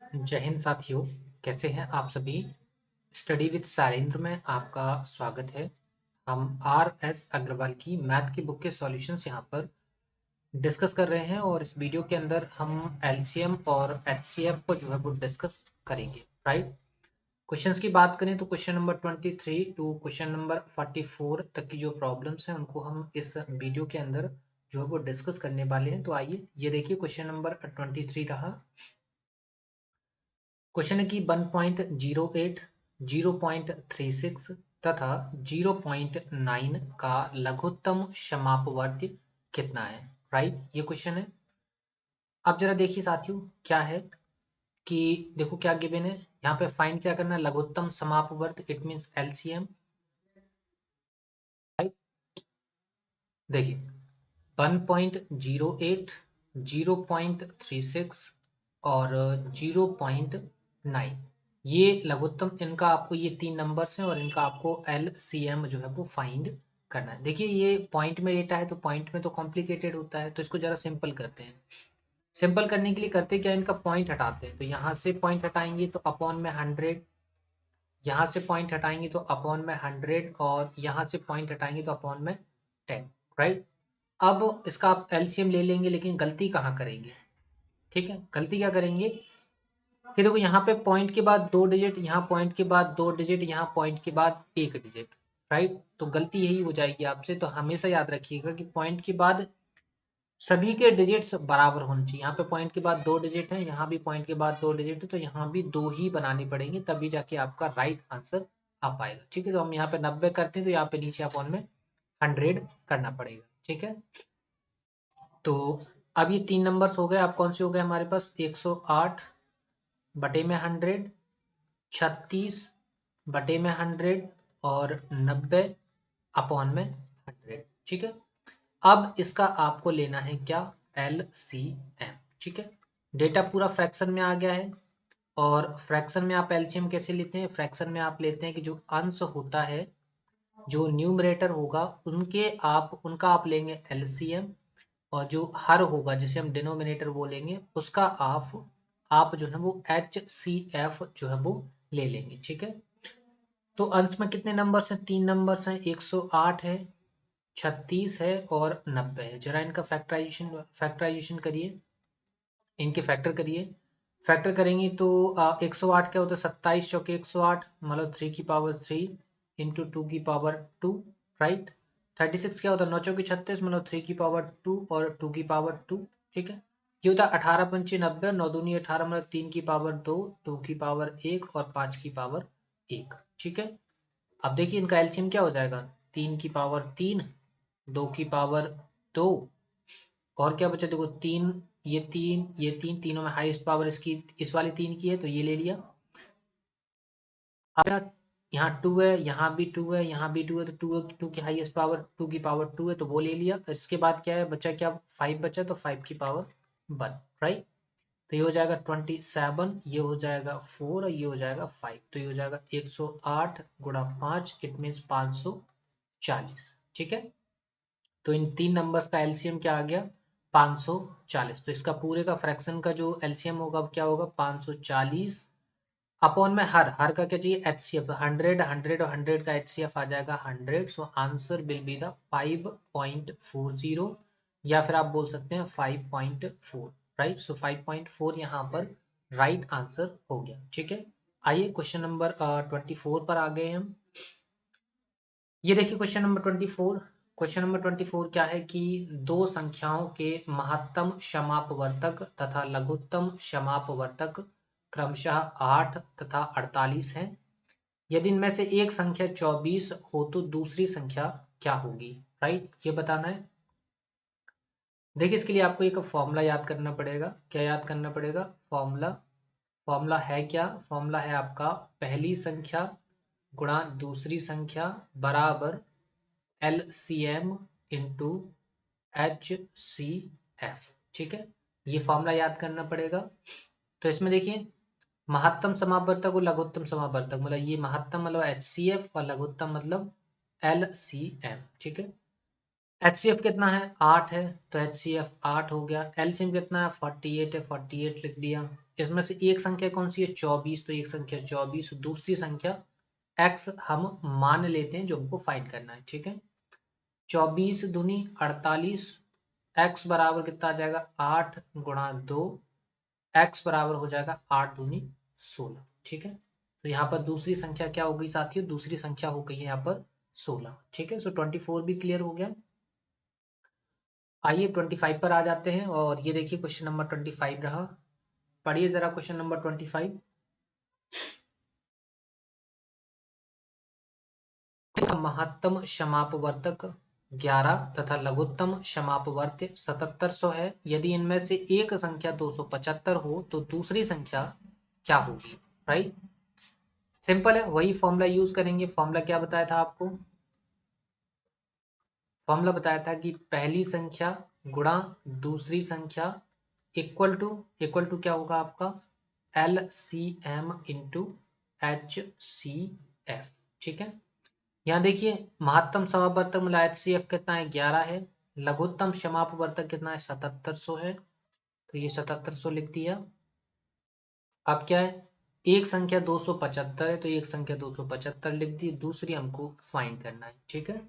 जय हिंद साथियों, कैसे हैं आप सभी। स्टडी विद शैलेंद्र में आपका स्वागत है। हम आर एस अग्रवाल की मैथ की बुक के सॉल्यूशंस यहाँ पर डिस्कस कर रहे हैं और इस वीडियो के अंदर हम एलसीएम और एचसीएफ को जो है वो डिस्कस करेंगे। राइट, क्वेश्चंस की बात करें तो question number 23 to question number 44 तक की जो प्रॉब्लम्स हैं उनको हम इस वीडियो के अंदर जो है वो डिस्कस करने वाले हैं। तो आइए ये देखिए, क्वेश्चन नंबर 23 रहा। क्वेश्चन है कि 1.08, 0.36 तथा 0.9 का लघुत्तम समापवर्ती कितना है। राइट, ये क्वेश्चन है। अब जरा देखिए साथियों, क्या है कि देखो क्या गिवन है यहाँ पे। फाइंड क्या करना है, लघुत्तम समापवर्त, इट मींस एलसीएम। राइट, देखिए 1.08, 0.36 और 0.9, ये लघुत्तम, इनका आपको ये तीन नंबर्स हैं और इनका आपको एलसीएम जो है वो फाइंड करना है। देखिए ये पॉइंट में डेटा है तो पॉइंट में तो कॉम्प्लिकेटेड होता है, तो इसको जरा सिंपल करते हैं। सिंपल करने के लिए करते क्या, इनका पॉइंट हटाते हैं। तो यहाँ से पॉइंट हटाएंगे तो अपॉन में 100, यहाँ से पॉइंट हटाएंगे तो अपॉन में 100 और यहाँ से पॉइंट हटाएंगे तो अपॉन में 10। राइट, अब इसका आप एलसीएम ले लेंगे, लेकिन गलती कहाँ करेंगे। ठीक है, गलती क्या करेंगे कि देखो यहाँ पे पॉइंट के बाद 2 डिजिट, यहाँ पॉइंट के बाद 2 डिजिट, यहाँ पॉइंट के बाद 1 डिजिट। राइट, तो गलती यही हो जाएगी आपसे। तो हमेशा याद रखिएगा कि पॉइंट के बाद सभी के डिजिट्स बराबर होने चाहिए। यहाँ पे पॉइंट के बाद 2 डिजिट है, यहाँ भी पॉइंट के बाद 2 डिजिट है, तो यहाँ भी 2 ही बनाने पड़ेंगे, तभी जाके आपका राइट आंसर आ पाएगा। ठीक है, तो हम यहाँ पे 90 करते हैं तो यहाँ पे नीचे अपॉन में 100 करना पड़ेगा। ठीक है, तो अब ये तीन नंबर्स हो गए। अब कौन से हो गए हमारे पास, 108 बटे में 100, 36 बटे में 100 और 90 अपॉन में 100। ठीक है, अब इसका आपको लेना है क्या, एलसीएम। ठीक है, डेटा पूरा फ्रैक्शन में आ गया है और फ्रैक्शन में आप एलसीएम कैसे लेते हैं, फ्रैक्शन में आप लेते हैं कि जो अंश होता है, जो न्यूमरेटर होगा उनका आप लेंगे एलसीएम, और जो हर होगा जिसे हम डिनोमिनेटर बोलेंगे उसका आप जो है वो एच सी एफ जो है वो ले लेंगे। ठीक है, तो अंश में कितने नंबर्स हैं, तीन नंबर्स हैं, 108 है, 36 है और 90 है। जरा इनका फैक्टराइजेशन करिए, इनके फैक्टर करिए। फैक्टर करेंगे तो 108 क्या होता है, 27 चौके 108, मतलब 3 की पावर 3 इंटू 2 की पावर 2। राइट, 36 क्या होता है, 9 चौके 36, मतलब 3 की पावर 2 और 2 की पावर 2। ठीक है, ये होता है 18 पंचे 90, 9 दूनी 18, मतलब 3 की पावर 2, 2 की पावर 1 और 5 की पावर 1। ठीक है, अब देखिए इनका एलसीएम क्या हो जाएगा, 3 की पावर 3, 2 की पावर 2 और क्या बचा, देखो तीन, ये तीन तीनों में हाईएस्ट पावर इसकी, इस वाली तीन की है तो ये ले लिया। अब यहाँ 2 है, यहाँ भी 2 है, यहाँ भी 2 है, तो टू की हाईएस्ट पावर 2 की पावर 2 है तो वो ले लिया। और इसके बाद क्या है, बचा क्या, 5 बचा, तो 5 की पावर 1। राइट, तो ये हो जाएगा 27, ये हो जाएगा 4 और ये हो जाएगा 5, तो ये हो जाएगा 108 गुणा 5, इट मीन्स 540। ठीक है, तो इन तीन नंबर्स का एलसीएम क्या आ गया, 540। तो इसका पूरे का फ्रैक्शन का जो एलसीएम होगा क्या होगा, 540 अपॉन में हर का क्या चाहिए, एचसीएफ, 100 100 और 100 का एचसीएफ आ जाएगा 100। So answer will be the 5.40, या फिर आप बोल सकते हैं 5.4। राइट, सो 5.4 यहाँ पर राइट आंसर हो गया। ठीक है, आइए क्वेश्चन नंबर 24 पर आ गए हम। ये देखिए क्वेश्चन नंबर 24। क्वेश्चन नंबर 24 क्या है कि दो संख्याओं के महत्तम समापवर्तक तथा लघुत्तम समापवर्तक क्रमशः 8 तथा 48 हैं। यदि इनमें से एक संख्या 24 हो तो दूसरी संख्या क्या होगी। राइट, ये बताना है। देखिए इसके लिए आपको एक फॉर्मूला याद करना पड़ेगा। क्या याद करना पड़ेगा, फॉर्मूला। फॉर्मूला है क्या, फॉर्मूला है आपका पहली संख्या गुणा दूसरी संख्या बराबर LCM इंटू HCF। ठीक है, ये फॉर्मूला याद करना पड़ेगा। तो इसमें देखिए महत्तम समापवर्तक और लघुत्तम समापवर्तक, मतलब ये महत्तम मतलब HCF और लघुत्तम मतलब LCM। ठीक है, HCF कितना है, 8 है, तो HCF 8 हो गया। LCM कितना है, 48 है, 48 लिख दिया। इसमें से एक संख्या कौन सी है 24, तो एक संख्या 24, दूसरी संख्या x हम मान लेते हैं जो हमको फाइंड करना है। ठीक है, 24 दूनी 48, x बराबर कितना आ जाएगा 8 गुणा 2, x बराबर हो जाएगा 8 दूनी 16। ठीक है, तो यहाँ पर दूसरी संख्या क्या हो गई साथियों, दूसरी संख्या हो गई है यहाँ पर 16। ठीक है, सो 24 भी क्लियर हो गया। आइए 25 पर आ जाते हैं और ये देखिए क्वेश्चन नंबर 25 रहा। पढ़िए जरा क्वेश्चन नंबर 25। महत्तम क्षमापवर्तक 11 तथा लघुत्तम क्षमापवर्त्य 7700 है। यदि इनमें से एक संख्या 275 हो तो दूसरी संख्या क्या होगी। राइट, सिंपल है, वही फॉर्मूला यूज करेंगे। फॉर्मूला क्या बताया था आपको, फॉर्मूला बताया था कि पहली संख्या गुणा दूसरी संख्या इक्वल टू क्या होगा आपका LCM इंटू HCF। ठीक है, यहाँ देखिए महत्तम समापवर्तक मतलब HCF कितना है 11 है, लघुत्तम क्षमापवर्तक कितना है 7700 है, तो ये 7700 लिख दिया। अब क्या है, एक संख्या 275 है तो एक संख्या 275 लिख दी, दूसरी हमको फाइंड करना है। ठीक है,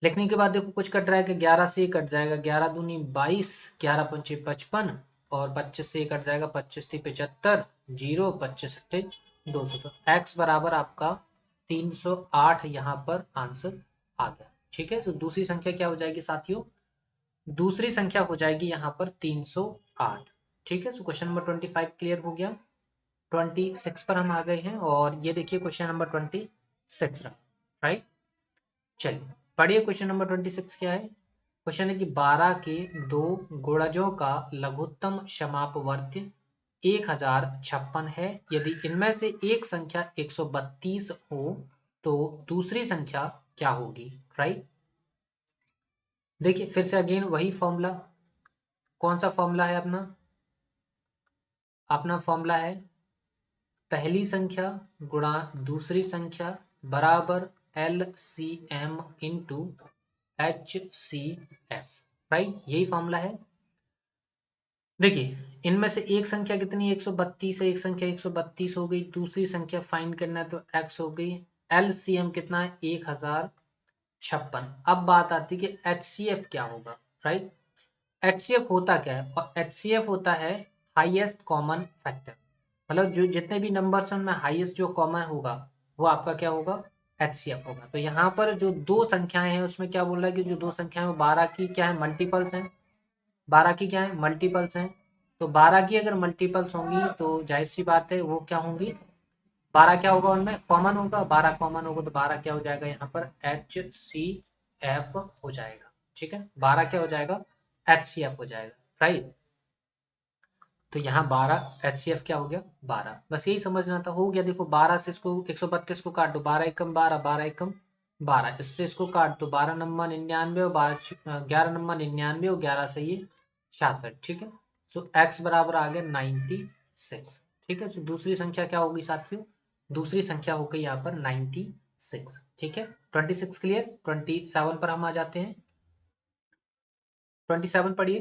लिखने के बाद देखो कुछ कट रहा है कि 11 से कट जाएगा 11 दूनी 22, 11 पंचे 55 और 25 से कट जाएगा 25 × 75, 0 25 × 200, तो x बराबर आपका 308 यहाँ पर आंसर आ गया। ठीक है, तो दूसरी संख्या क्या हो जाएगी साथियों, दूसरी संख्या हो जाएगी यहाँ पर 308। ठीक है, तो क्वेश्चन नंबर 25 क्लियर हो गया। 26 पर हम आ गए हैं और ये देखिए क्वेश्चन नंबर 26 रहा। राइट, चलिए पढ़िए क्वेश्चन नंबर 26 क्या है। क्वेश्चन है कि 12 के दो गुणजों का लघुत्तम क्षमापवर्त्य 1056 है। यदि इनमें से एक संख्या 132 हो तो दूसरी संख्या क्या होगी। राइट, देखिए फिर से अगेन वही फॉर्मूला, कौन सा फॉर्मूला है अपना, अपना फॉर्मूला है पहली संख्या गुणा दूसरी संख्या बराबर LCM इंटू HCF। राइट, यही फॉर्मूला है। देखिए इनमें से एक संख्या कितनी 132 है, एक संख्या 132 हो गई, दूसरी संख्या फाइंड करना है तो x हो गई, LCM कितना है 1056। अब बात आती है कि HCF क्या होगा। राइट, HCF होता क्या है, और HCF होता है हाईएस्ट कॉमन फैक्टर, मतलब जो जितने भी नंबर्स हैं उनमें हाईएस्ट जो कॉमन होगा वो आपका क्या होगा HCF होगा। तो यहाँ पर जो दो संख्याएं हैं उसमें क्या बोल रहा है कि जो दो संख्याएं वो 12 की क्या है मल्टीपल्स हैं, 12 की क्या है मल्टीपल्स हैं। तो 12 की अगर मल्टीपल्स होंगी तो जाहिर सी बात है वो क्या होंगी, 12 क्या होगा उनमें कॉमन होगा, 12 कॉमन होगा तो 12 क्या हो जाएगा यहाँ पर HCF हो जाएगा। ठीक है, 12 क्या हो जाएगा HCF हो जाएगा। राइट, तो यहाँ 12 HCF क्या हो गया 12, बस यही समझना था, हो गया। देखो 12 से इसको 132 को काट दो, 12 एकम 12, 12 एकम 12, इससे इसको काट दो, 12 नंबर 99 और 11 नंबर 99 और 11 से ये 66। ठीक है, सो x बराबर आ गया 96। ठीक है, सो दूसरी संख्या क्या होगी साथियों, दूसरी संख्या हो गई यहाँ पर 96। ठीक है, 26 क्लियर। 27 पर हम आ जाते हैं। 27 पढ़िए।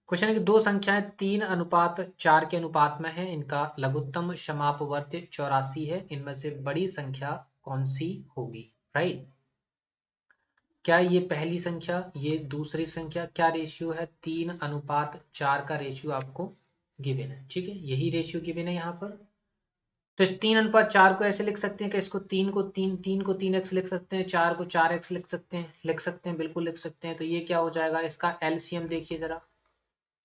क्वेश्चन है कि दो संख्याएं 3:4 के अनुपात में है, इनका लघुत्तम क्षमापवर्त्य 84 है, इनमें से बड़ी संख्या कौन सी होगी। राइट, क्या ये पहली संख्या ये दूसरी संख्या, क्या रेशियो है 3:4 का रेशियो आपको गिवन है। ठीक है, यही रेशियो गिवन है यहाँ पर। तो इस 3:4 को ऐसे लिख सकते हैं कि इसको 3 को 3x लिख सकते हैं, 4 को 4x लिख सकते हैं, बिल्कुल लिख सकते हैं। तो ये क्या हो जाएगा, इसका एलसीएम देखिए जरा,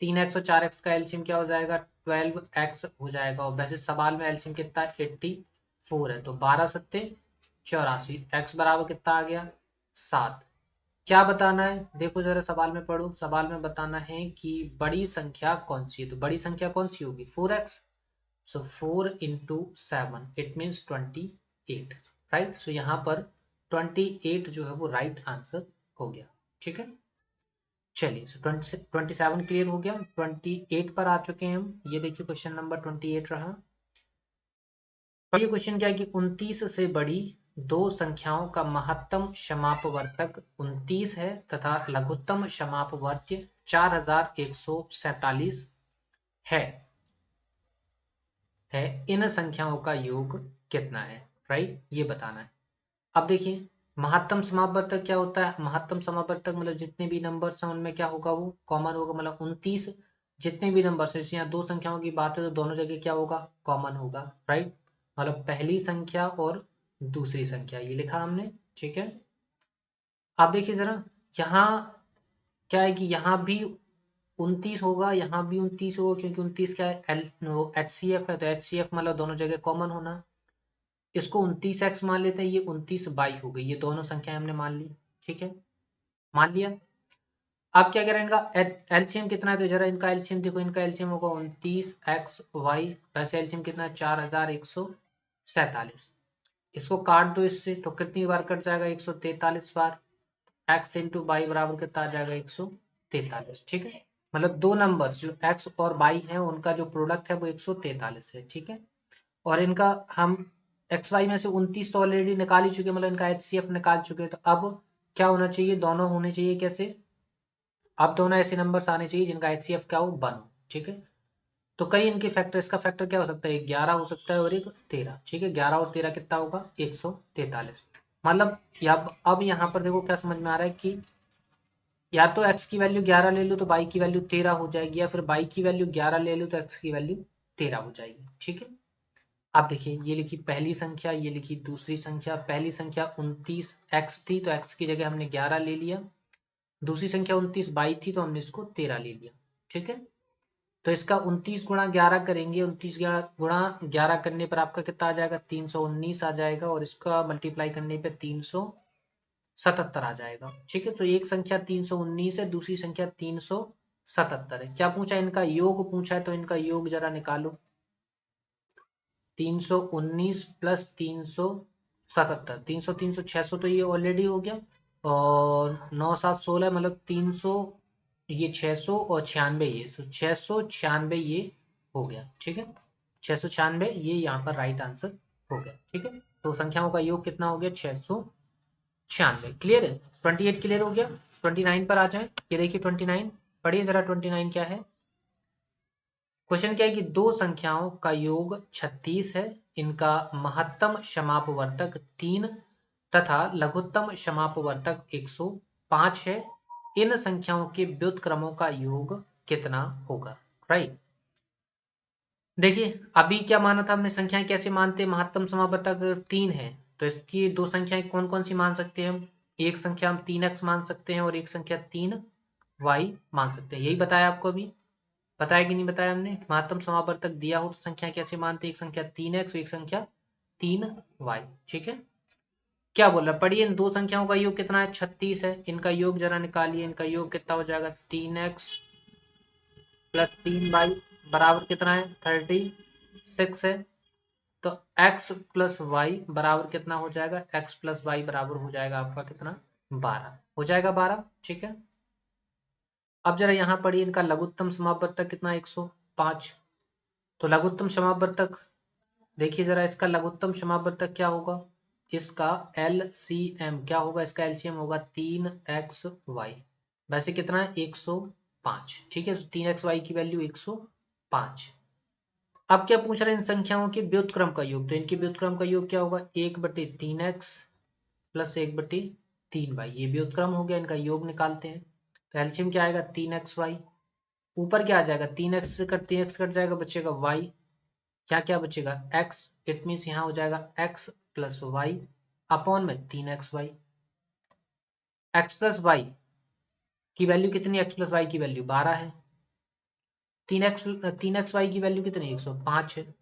3x और 4x का एलसीएम क्या हो जाएगा 12x हो जाएगा, और वैसे सवाल में एलसीएम कितना है 84 है, तो 12 सत्ते 84, x बराबर कितना आ गया 7। क्या बताना है, देखो जरा सवाल में पढ़ो, सवाल में बताना है कि बड़ी संख्या कौन सी है, तो बड़ी संख्या कौन सी होगी 4x, so 4 × 7 it means 28। Right, so यहाँ पर 28 जो है वो राइट आंसर हो गया। ठीक है, चलिए सो 27 क्लियर हो गया। 28 पर आ चुके हैं हम, ये देखिए क्वेश्चन नंबर 28 रहा। और ये क्वेश्चन क्या है कि 29 से बड़ी दो संख्याओं का महत्तम क्षमापवर्तक 29 है तथा लघुत्तम क्षमापवर्त्य 4147 है। है इन संख्याओं का योग कितना है, राइट, ये बताना है। अब देखिए महत्तम समापवर्तक क्या होता है, महत्तम समापवर्तक मतलब जितने भी नंबर्स हैं उनमें क्या होगा, वो कॉमन होगा, मतलब 29 जितने भी नंबर्स है, यहाँ दो संख्याओं की बात है तो दोनों जगह क्या होगा, कॉमन होगा, राइट, मतलब पहली संख्या और दूसरी संख्या ये लिखा हमने, ठीक है। आप देखिए जरा यहाँ क्या है कि यहाँ भी 29 होगा, यहाँ भी 29 होगा, क्योंकि 29 क्या है, HCF है, तो HCF मतलब दोनों जगह कॉमन होना। इसको 29x मान लेते हैं, ये 29y हो गई, ये दोनों संख्याएं हमने मान ली, ठीक है, मान लिया। अब क्या करें, इनका एलसीएम कितना है, तो जरा इनका एलसीएम देखो, इनका एलसीएम होगा 29xy, वैसे एलसीएम कितना है 4147। इसको काट दो इससे, तो कितनी बार कट जाएगा, 143 बार। x इंटू वाई बराबर कितना आ जाएगा, 143, ठीक है। मतलब दो नंबर्स जो x और y है उनका जो प्रोडक्ट है वो 143 है, ठीक है। और इनका हम एक्स वाई में से 29 तो ऑलरेडी निकाल ही चुके, मतलब इनका HCF निकाल चुके, तो अब क्या होना चाहिए, दोनों होने चाहिए कैसे, अब दोनों ऐसे नंबर्स आने चाहिए जिनका HCF क्या हो, 1 हो, ठीक है। तो कई इनके फैक्टर, इसका फैक्टर क्या हो सकता है, 11 हो सकता है और एक 13, ठीक है, 11 और 13 कितना होगा, 143। मतलब अब यहाँ पर देखो क्या समझ में आ रहा है कि या तो x की वैल्यू 11 ले लो तो y की वैल्यू 13 हो जाएगी, या फिर y की वैल्यू 11 ले लो तो x की वैल्यू 13 हो जाएगी, ठीक है। आप देखिए ये लिखी पहली संख्या, ये लिखी दूसरी संख्या। पहली संख्या 29x थी तो x की जगह हमने 11 ले लिया, दूसरी संख्या 29y थी तो हमने इसको 13 ले लिया, ठीक है। तो इसका 29 गुणा 11 करेंगे, 29 गुणा 11 करने पर आपका कितना आ जाएगा, 319 आ जाएगा, और इसका मल्टीप्लाई करने पर 377 आ जाएगा, ठीक है। तो एक संख्या 319 है, दूसरी संख्या 377 है। क्या पूछा, इनका योग पूछा है, तो इनका योग जरा निकालो। 319 प्लस 377, 300 300 600 तो ये ऑलरेडी हो गया, और 9 7 16 मतलब 300, ये 600 और 96 ये, तो 696 ये हो गया, ठीक है। 696 ये यहाँ पर राइट आंसर हो गया, ठीक है। तो संख्याओं का योग कितना हो गया, 696। क्लियर है, 28 क्लियर हो गया। 29 पर आ जाए, ये देखिए 29, पढ़िए जरा 29 क्या है। क्वेश्चन क्या है कि दो संख्याओं का योग 36 है, इनका महत्तम समापवर्तक 3 तथा लघुत्तम समापवर्तक 105 है। इन संख्याओं के व्युत्क्रमों का योग कितना होगा, राइट। देखिए अभी क्या माना था हमने, संख्याएं कैसे मानते हैं, महत्तम समापवर्तक 3 है तो इसकी दो संख्याएं कौन कौन सी मान सकते हैं हम, एक संख्या हम 3x मान सकते हैं और एक संख्या 3y मान सकते हैं, यही बताया आपको अभी, बताया कि नहीं बताया हमने। महत्तम समापवर्तक दिया हो तो संख्या कैसे मानते हैं, एक संख्या 3x एक संख्या 3y, ठीक है। क्या बोल रहा पढ़िए, इन दो संख्याओं का योग कितना है, 36 है, इनका योग जरा निकालिए, इनका योग कितना हो जाएगा, 3x प्लस 3y बराबर कितना है, 36 है। तो x प्लस वाई बराबर कितना हो जाएगा, x प्लस वाई बराबर हो जाएगा आपका कितना, 12 हो जाएगा, 12, ठीक है। अब जरा यहाँ पढ़िए, इनका लघुत्तम समापवर्तक कितना, 105। तो लघुत्तम समापवर्तक देखिए जरा, इसका लघुत्तम समापवर्तक क्या होगा, इसका LCM क्या होगा, इसका LCM होगा 3xy, वैसे कितना है 105, ठीक है। 3xy की वैल्यू 105। अब क्या पूछ रहे हैं, इन संख्याओं के व्युत्क्रम का योग, तो इनके व्युत्क्रम का योग क्या होगा, 1/3x प्लस 1/3y, ये व्युत्क्रम हो गया, इनका योग निकालते हैं। तो एलसीएम क्या आएगा, 3xy, ऊपर क्या आ जाएगा, 3x कट जाएगा, बचेगा y, क्या क्या बचेगा, x, इट मीन्स यहाँ हो जाएगा x प्लस वाई अपॉन में 3xy। x प्लस वाई की वैल्यू कितनी, x प्लस वाई की वैल्यू 12 है, 3xy की वैल्यू कितनी 105 है।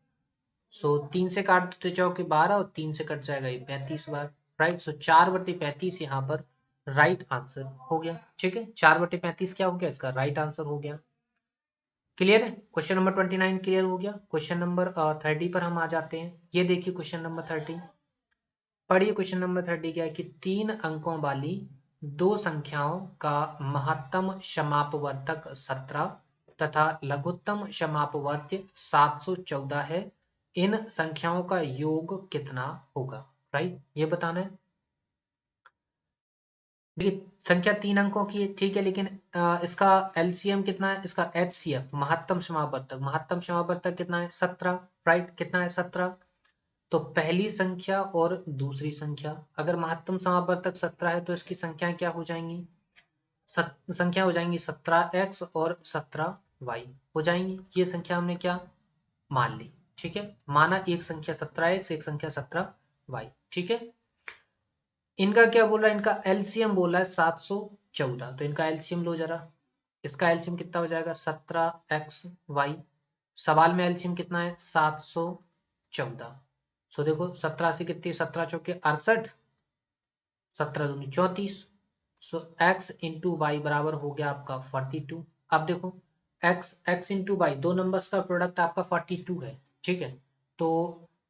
सो 3 से काट तो जाओगे 12 और 3 से कट जाएगा ये 35 बार, राइट। सो 4/35 यहाँ पर राइट आंसर हो गया, ठीक है। 4/35 क्या हो गया, इसका राइट आंसर हो गया। क्लियर है, क्वेश्चन नंबर 29 क्लियर हो गया। क्वेश्चन नंबर 30 पर हम आ जाते हैं। ये देखिए क्वेश्चन नंबर 30, पढ़िए क्वेश्चन नंबर 30 क्या है कि 3 अंकों वाली दो संख्याओं का महत्तम समापवर्तक 17 तथा लघुत्तम समापवर्त्य 714 है। इन संख्याओं का योग कितना होगा, राइट, ये बताना है। देखिए संख्या 3 अंकों की है, ठीक है, लेकिन इसका एलसीएम कितना है, इसका एचसीएफ महत्तम समापवर्तक कितना है 17, राइट, कितना है 17। तो पहली संख्या और दूसरी संख्या, अगर महत्तम समापवर्तक 17 है तो इसकी संख्याएं क्या हो जाएंगी, संख्या हो जाएंगी 17x और 17y हो जाएंगी। ये संख्या हमने क्या मान ली, ठीक है, माना एक संख्या 17x एक संख्या 17y, ठीक है। इनका क्या बोल रहा है, इनका एलसीएम बोल रहा है 714, तो इनका एलसीएम लो जरा, इसका एलसीएम कितना हो जाएगा 17xy, सवाल में एलसीएम कितना है 714। सो देखो 17 से कितनी, 17 चौके 68, 17 दूनी 34, सो x इंटू वाई बराबर हो गया आपका 42। अब देखो x इंटू वाई, दो नंबर्स का प्रोडक्ट आपका 42 है, ठीक है। तो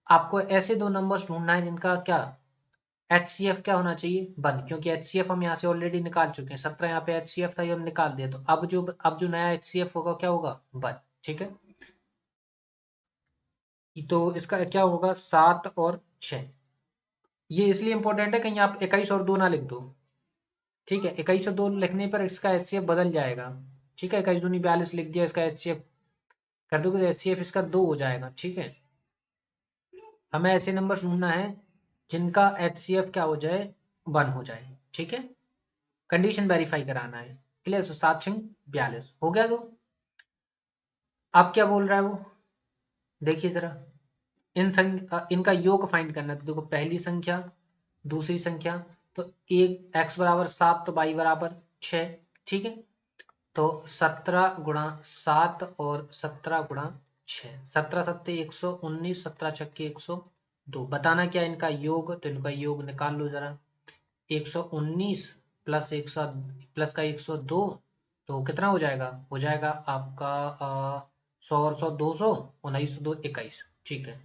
आपको ऐसे दो नंबर्स ढूंढना है जिनका क्या HCF क्या होना चाहिए 1, क्योंकि HCF हम यहाँ से ऑलरेडी निकाल चुके हैं, 17 यहाँ पे HCF था, ये हम निकाल दिया, तो अब जो नया HCF होगा क्या होगा 1, ठीक है। तो इसका क्या होगा 7 और 6, ये इसलिए इंपॉर्टेंट है कहीं आप 21 और 2 ना लिख दो, ठीक है, 21 और 2 लिखने पर इसका HCF बदल जाएगा, ठीक है, 21 दूनी 42 लिख दिया, इसका HCF कर दोगे तो HCF इसका 2 हो जाएगा, ठीक है। हमें ऐसे नंबर ढूंढना है जिनका HCF क्या हो जाए 1 हो जाए, ठीक है, कंडीशन वेरीफाई कराना है, क्लियर। सो 7 6 42 हो गया। तो अब क्या बोल रहा है वो, देखिए जरा, इनका योग फाइंड करना है, तो देखो पहली संख्या दूसरी संख्या, तो एक x बराबर 7 तो y बराबर 6, ठीक है। तो 17 गुणा 7 और 17 गुणा 6, 17 सत्ते 119, 17 छक्के 102, बताना क्या इनका योग, तो इनका योग निकाल लो जरा, 119 प्लस 100 प्लस का 102, तो कितना हो जाएगा आपका 100 और 100 200, 19 2 21, ठीक है।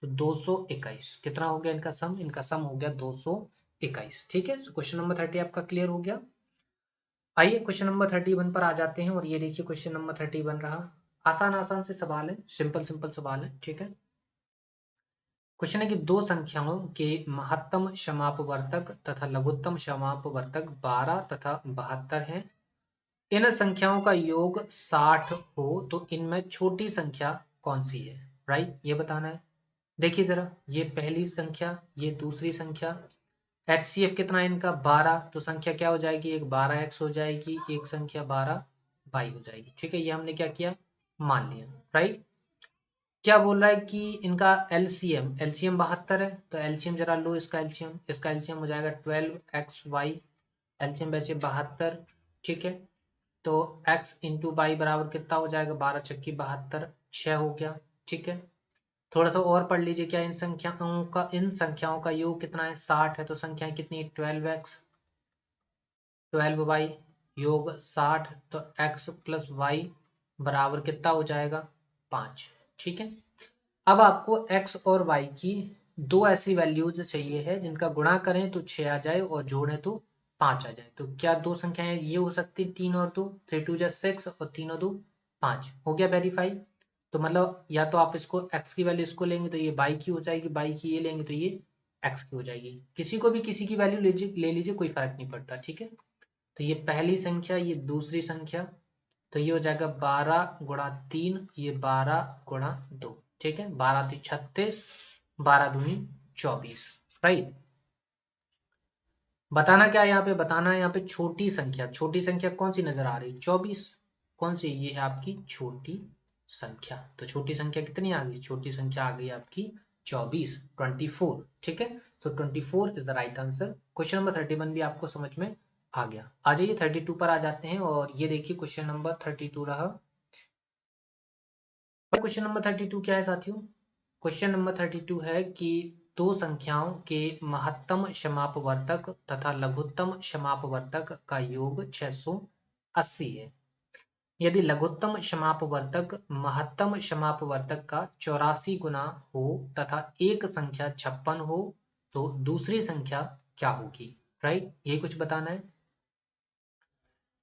तो 221 कितना हो गया इनका सम हो गया 221, ठीक है। क्वेश्चन नंबर 30 आपका क्लियर हो गया। आइए क्वेश्चन नंबर 31 पर आ जाते हैं, और ये देखिए क्वेश्चन नंबर 31 रहा, आसान आसान से सवाल है, सिंपल सिंपल सवाल है, ठीक है। क्वेश्चन है कि दो संख्याओं के महत्तम समापवर्तक तथा लघुत्तम समापवर्तक 12 तथा 72 हैं। इन संख्याओं का योग 60 हो तो इनमें छोटी संख्या कौन सी है, राइट, ये बताना है। देखिए जरा, ये पहली संख्या ये दूसरी संख्या, HCF कितना है इनका 12, तो संख्या क्या हो जाएगी, एक 12x हो जाएगी, एक संख्या 12y हो जाएगी, ठीक है, ये हमने क्या किया मान लिया, राइट। क्या बोल रहा है कि इनका एलसीएम 72 है, तो एलसीएम जरा लो, इसका एलसीएम हो जाएगा 12xy, एलसीएम वैसे 72, ठीक है। तो x इंटू वाई बराबर कितना हो जाएगा 12 छक्की 72, 6 हो गया, ठीक है। थोड़ा सा और पढ़ लीजिए, क्या इन संख्याओं का योग कितना है 60 है, तो संख्याएं कितनी है 12x 12y योग 60, तो x प्लस वाई बराबर कितना हो जाएगा 5, ठीक है। अब आपको x और y की दो ऐसी वैल्यूज चाहिए है जिनका गुणा करें तो 6 आ जाए और जोड़ें तो 5 आ जाए, तो क्या दो संख्याएं ये हो सकती 3 और 2, 3 2 जा 6 और 3 और 2 5, हो गया वेरीफाई। तो मतलब या तो आप इसको x की वैल्यू इसको लेंगे तो ये y की हो जाएगी, y की ये लेंगे तो ये x की हो जाएगी, किसी को भी किसी की वैल्यू ले लीजिए कोई फर्क नहीं पड़ता, ठीक है। तो ये पहली संख्या ये दूसरी संख्या, तो ये हो जाएगा 12 गुणा 3, ये 12 गुणा 2, ठीक है, 12 3 36, 12 दूनी 24, राइट। बताना क्या है यहाँ पे, बताना है यहाँ पे छोटी संख्या कौन सी नजर आ रही है 24, कौन सी, ये है आपकी छोटी संख्या, तो छोटी संख्या कितनी आ गई, छोटी संख्या आ गई आपकी 24, ठीक है। तो 24 is the right answer. Question number 31 भी आपको समझ में आ गया। आ जाइए 32 पर आ जाते हैं, और ये देखिए क्वेश्चन नंबर 32 रहा। क्वेश्चन नंबर 32 क्या है साथियों, क्वेश्चन नंबर 32 है कि दो संख्याओं के महत्तम समापवर्तक तथा लघुत्तम समापवर्तक का योग 680 है। यदि लघुत्तम समापवर्तक महत्तम समापवर्तक का 84 गुना हो तथा एक संख्या 56 हो तो दूसरी संख्या क्या होगी, राइट, यही कुछ बताना है।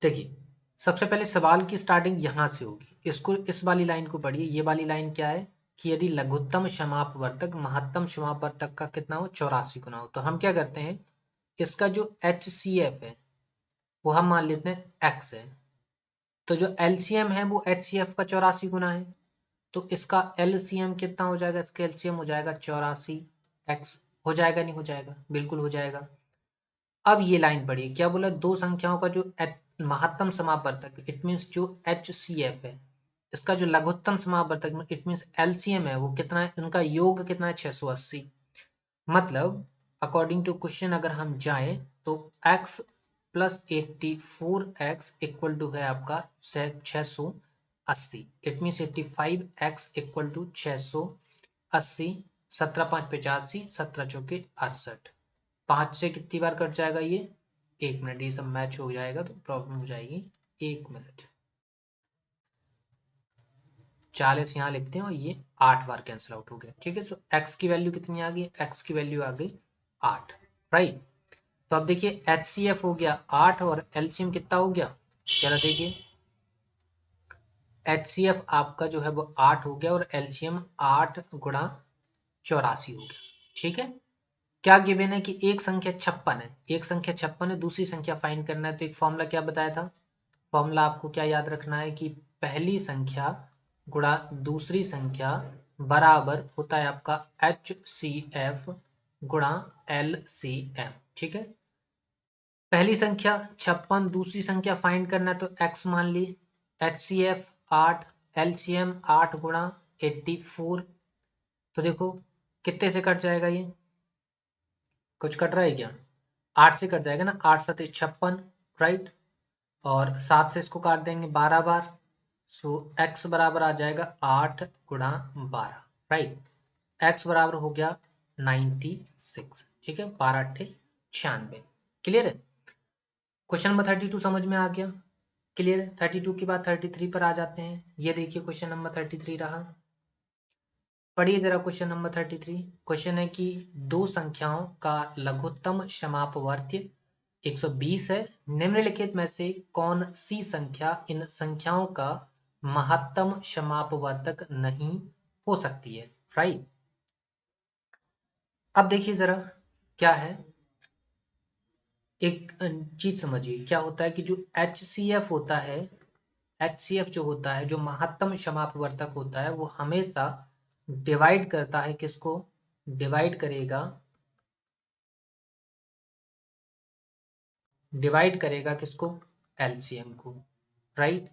देखिए सबसे पहले सवाल की स्टार्टिंग यहां से होगी, इसको इस वाली लाइन को पढ़िए, ये वाली लाइन क्या है कि यदि लघुत्तम समापवर्तक महत्तम समापवर्तक का कितना हो 84 गुना हो, तो हम क्या करते हैं, इसका जो HCF है वो हम मान लेते हैं x है। तो जो एलसीएम है वो HCF का 84 गुना है, तो इसका एलसीएम कितना हो जाएगा, इसका एलसीएम हो जाएगा 84x। हो जाएगा नहीं हो जाएगा, बिल्कुल हो जाएगा। अब ये लाइन पढ़िए, क्या बोला, दो संख्याओं का जो महत्तम समापवर्तक, इट मीन्स जो HCF है, इसका जो लघुत्तम समापवर्तक इट मीन्स LCM है, वो कितना है, उनका योग कितना है 680। मतलब अकॉर्डिंग टू क्वेश्चन अगर हम जाएं तो x plus 84x equal to है आपका 680। It means 85x equal to 680। 17 5 85, 17 चौके 68। 5 से कितनी बार कट जाएगा ये, 1 मिनट, ये सब मैच हो जाएगा तो प्रॉब्लम हो जाएगी। 1 मिनट, 40 यहाँ लिखते हैं और ये 8 बार कैंसिल आउट हो गया। ठीक है, सो x की वैल्यू कितनी आ गई, x की वैल्यू आ गई 8, राइट। तो अब देखिए HCF हो गया 8 और LCM कितना हो गया, चलो देखिए HCF आपका जो है वो 8 हो गया और LCM 8 गुणा 84 हो गया। ठीक है, क्या गिवन है कि एक संख्या 56 है, एक संख्या 56 है, दूसरी संख्या फाइंड करना है। तो एक फॉर्मूला क्या बताया था, फॉर्मूला आपको क्या याद रखना है कि पहली संख्या गुणा दूसरी संख्या बराबर होता है आपका HCF गुणा LCM। ठीक है, पहली संख्या 56, दूसरी संख्या फाइंड करना है तो x मान ली, HCF 8, LCM 8 गुणा 84। तो देखो कितने से कट जाएगा ये, कुछ कट रहा है क्या, 8 से कट जाएगा ना, 8 7 56, राइट। और 7 से इसको काट देंगे 12 बार, सो x बराबर आ जाएगा 8 गुणा 12, राइट। x बराबर हो गया 96। ठीक है, 12 8 96। क्लियर है, क्वेश्चन नंबर 32 समझ में आ गया, क्लियर है। 32 के बाद 33 पर आ जाते हैं। ये देखिए क्वेश्चन नंबर 33 रहा, पढ़िए जरा क्वेश्चन नंबर 33। क्वेश्चन है कि दो संख्याओं का लघुत्तम समापवर्त्य 120 है, निम्नलिखित में से कौन सी संख्या इन संख्याओं का महत्तम समापवर्तक नहीं हो सकती है, राइट। अब देखिए जरा क्या है, एक चीज समझिए क्या होता है कि जो HCF होता है, HCF जो होता है, जो महत्तम समापवर्तक होता है, वो हमेशा डिवाइड करता है किसको, डिवाइड करेगा, डिवाइड करेगा किसको, LCM को, राइट।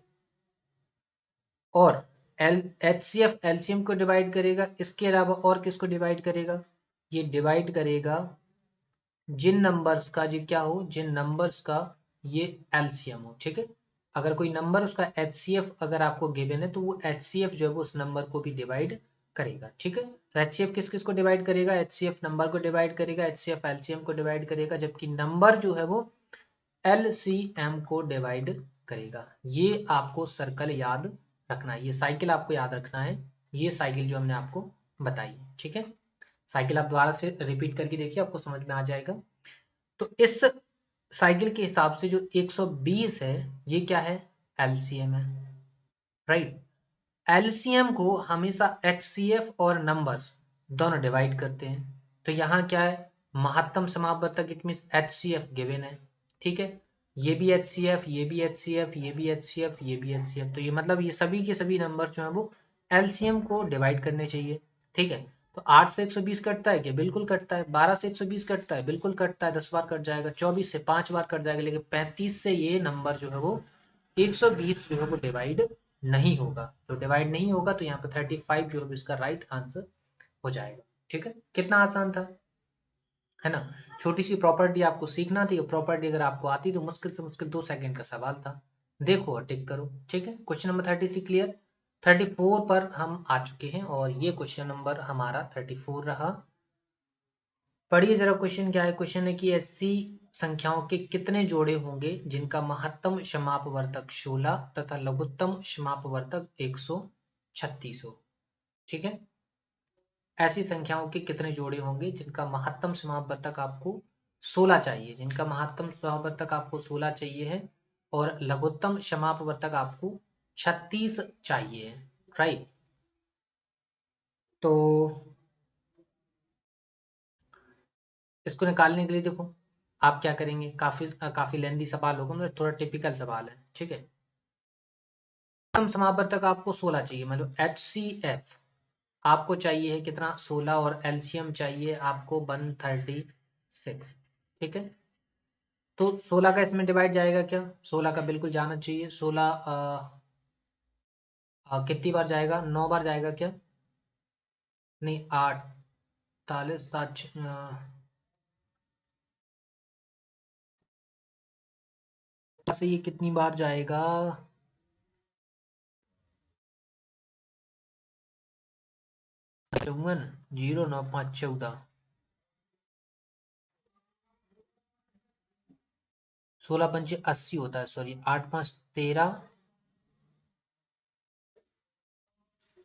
और HCF LCM को डिवाइड करेगा, इसके अलावा और किसको डिवाइड करेगा, ये डिवाइड करेगा जिन नंबर्स का जी क्या हो, जिन नंबर्स का ये LCM हो। ठीक है, अगर कोई नंबर उसका HCF अगर आपको गिवन है तो वो HCF जो है वो उस नंबर को भी डिवाइड करेगा। ठीक है, तो HCF किस किस को डिवाइड करेगा, HCF नंबर को डिवाइड करेगा, HCF LCM को डिवाइड करेगा, जबकि नंबर जो है वो LCM को डिवाइड करेगा। ये आपको सर्कल याद रखना है, ये साइकिल आपको याद रखना है, ये साइकिल जो हमने आपको बताई। ठीक है, साइकिल आप दोबारा से रिपीट करके देखिए, आपको समझ में आ जाएगा। तो इस साइकिल के हिसाब से जो 120 है ये क्या है, LCM है, राइट। LCM को हमेशा HCF और नंबर्स दोनों डिवाइड करते हैं। तो यहाँ क्या है, महत्तम समापवर्तक इट मींस HCF गिवन है। ठीक है, ये भी HCF, ये भी HCF, ये भी HCF, ये भी HCF, तो ये मतलब ये सभी के सभी नंबर जो है वो LCM को डिवाइड करने चाहिए। ठीक है, तो 8 से 120 कटता है क्या, बिल्कुल कटता है। 12 से 120 कटता है, बिल्कुल कटता है, 10 बार कट जाएगा। 24 से 5 बार कट जाएगा, लेकिन 35 से ये नंबर जो है वो 120 जो है वो डिवाइड नहीं होगा। तो डिवाइड नहीं होगा तो यहाँ पे 35 जो है इसका राइट आंसर हो जाएगा। ठीक है, कितना आसान था, है ना। छोटी सी प्रॉपर्टी आपको सीखना थी, प्रॉपर्टी अगर आपको आती तो मुश्किल से मुश्किल 2 सेकंड का सवाल था। देखो और टिक करो। ठीक है, क्वेश्चन नंबर 33 क्लियर। 34 पर हम आ चुके हैं और ये क्वेश्चन नंबर हमारा 34 रहा। पढ़िए जरा क्वेश्चन क्या है, क्वेश्चन है कि ऐसी संख्याओं के कितने जोड़े होंगे जिनका महत्तम समापवर्तक 16 तथा लघुत्तम समापवर्तक 136 हो। ठीक है, ऐसी संख्याओं के कितने जोड़े होंगे जिनका महत्तम समापवर्तक आपको 16 चाहिए, जिनका महत्तम समापवर्तक आपको 16 चाहिए है और लघुत्तम समापवर्तक आपको 36 चाहिए, राइट। तो इसको निकालने के लिए देखो, आप क्या करेंगे, काफी लेंदी सवाल होगा, मतलब थोड़ा टिपिकल सवाल है, ठीक है। न्यूनतम समापवर्तक आपको 16 चाहिए, मतलब HCF आपको चाहिए है कितना, 16, और LCM चाहिए आपको 136, ठीक है। तो 16 का इसमें डिवाइड जाएगा क्या, 16 का बिल्कुल जाना चाहिए, 16 कितनी बार जाएगा, 9 बार जाएगा क्या, नहीं 8, 48, 7, से ये कितनी बार जाएगा, 54, 0, 9, 5, 14, 16 पंचे 80 होता है, सॉरी 8, 5, 13,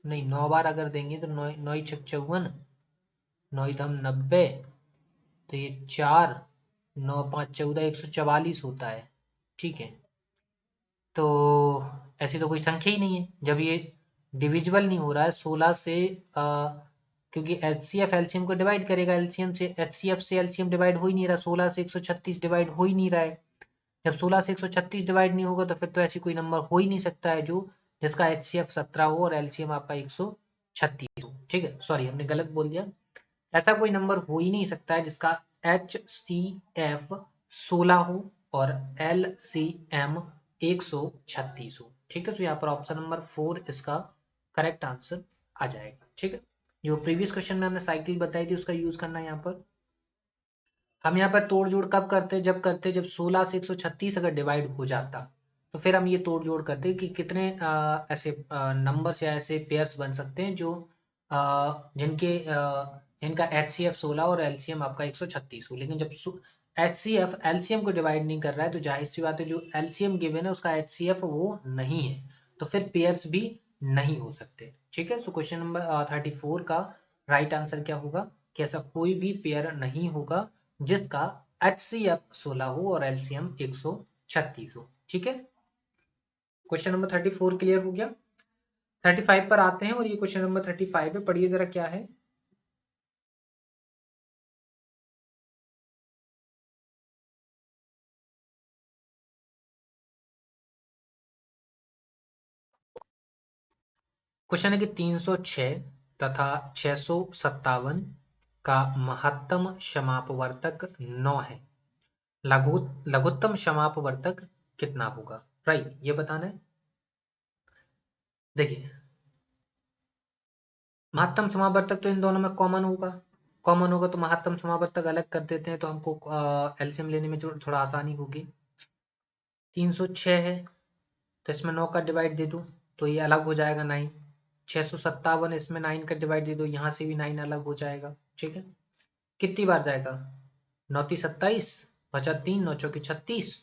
नहीं 9 बार अगर देंगे तो 9, 9 छक 54, 9 धम 90, तो ये 4, 9, 5, 14, 144 होता है, ठीक है। तो ऐसी तो कोई संख्या ही नहीं है जब ये डिविजिबल नहीं हो रहा है 16 से, क्योंकि HCF LCM को डिवाइड करेगा, LCM से HCF से LCM डिवाइड हो ही नहीं रहा, 16 से 136 डिवाइड हो ही नहीं रहा है। जब 16 से 136 डिवाइड नहीं होगा तो फिर तो ऐसी कोई नंबर हो ही नहीं सकता है जो जिसका HCF 17 हो और LCM आपका 136 हो, ठीक है। सॉरी हमने गलत बोल दिया, ऐसा कोई नंबर हो ही नहीं सकता है जिसका HCF 16 हो और LCM 136 हो, ठीक है। तो यहाँ पर ऑप्शन नंबर 4 इसका करेक्ट आंसर आ जाएगा, ठीक है। जो प्रीवियस क्वेश्चन में हमने साइकिल बताई थी उसका यूज करना है यहाँ पर। हम यहाँ पर तोड़ जोड़ कब करते, जब 16 से 136 अगर डिवाइड हो जाता तो फिर हम ये तोड़ जोड़ करते कि कितने ऐसे नंबर्स या ऐसे पेयर्स बन सकते हैं जो जिनका HCF 16 और LCM आपका 136 हो। लेकिन जब HCF LCM को डिवाइड नहीं कर रहा है तो जाहिर सी बात है जो LCM गिवन है उसका HCF वो नहीं है, तो फिर पेयर्स भी नहीं हो सकते, ठीक है। सो क्वेश्चन नंबर 34 का राइट आंसर क्या होगा कि ऐसा कोई भी पेयर नहीं होगा जिसका HCF 16 हो और LCM 136 हो, ठीक है। क्वेश्चन नंबर 34 क्लियर हो गया। 35 पर आते हैं और ये क्वेश्चन नंबर 35 है, पढ़िए जरा क्या है। क्वेश्चन है कि 306 तथा 657 का महत्तम समापवर्तक 9 है, लघु लघुत्तम समापवर्तक कितना होगा, राइट, ये बताना है। देखिए महत्तम समापवर्तक तो इन दोनों में कॉमन होगा तो महत्तम समापवर्तक अलग कर देते हैं तो हमको एलसीएम लेने में थोड़ा आसानी होगी। 306 है तो इसमें 9 का डिवाइड दे दो तो ये अलग हो जाएगा 9। 657 इसमें 9 का डिवाइड दे दो, यहाँ से भी 9 अलग हो जाएगा, ठीक है। कितनी बार जाएगा, 9 × 27 बचा 3, 9 × 4 = 36,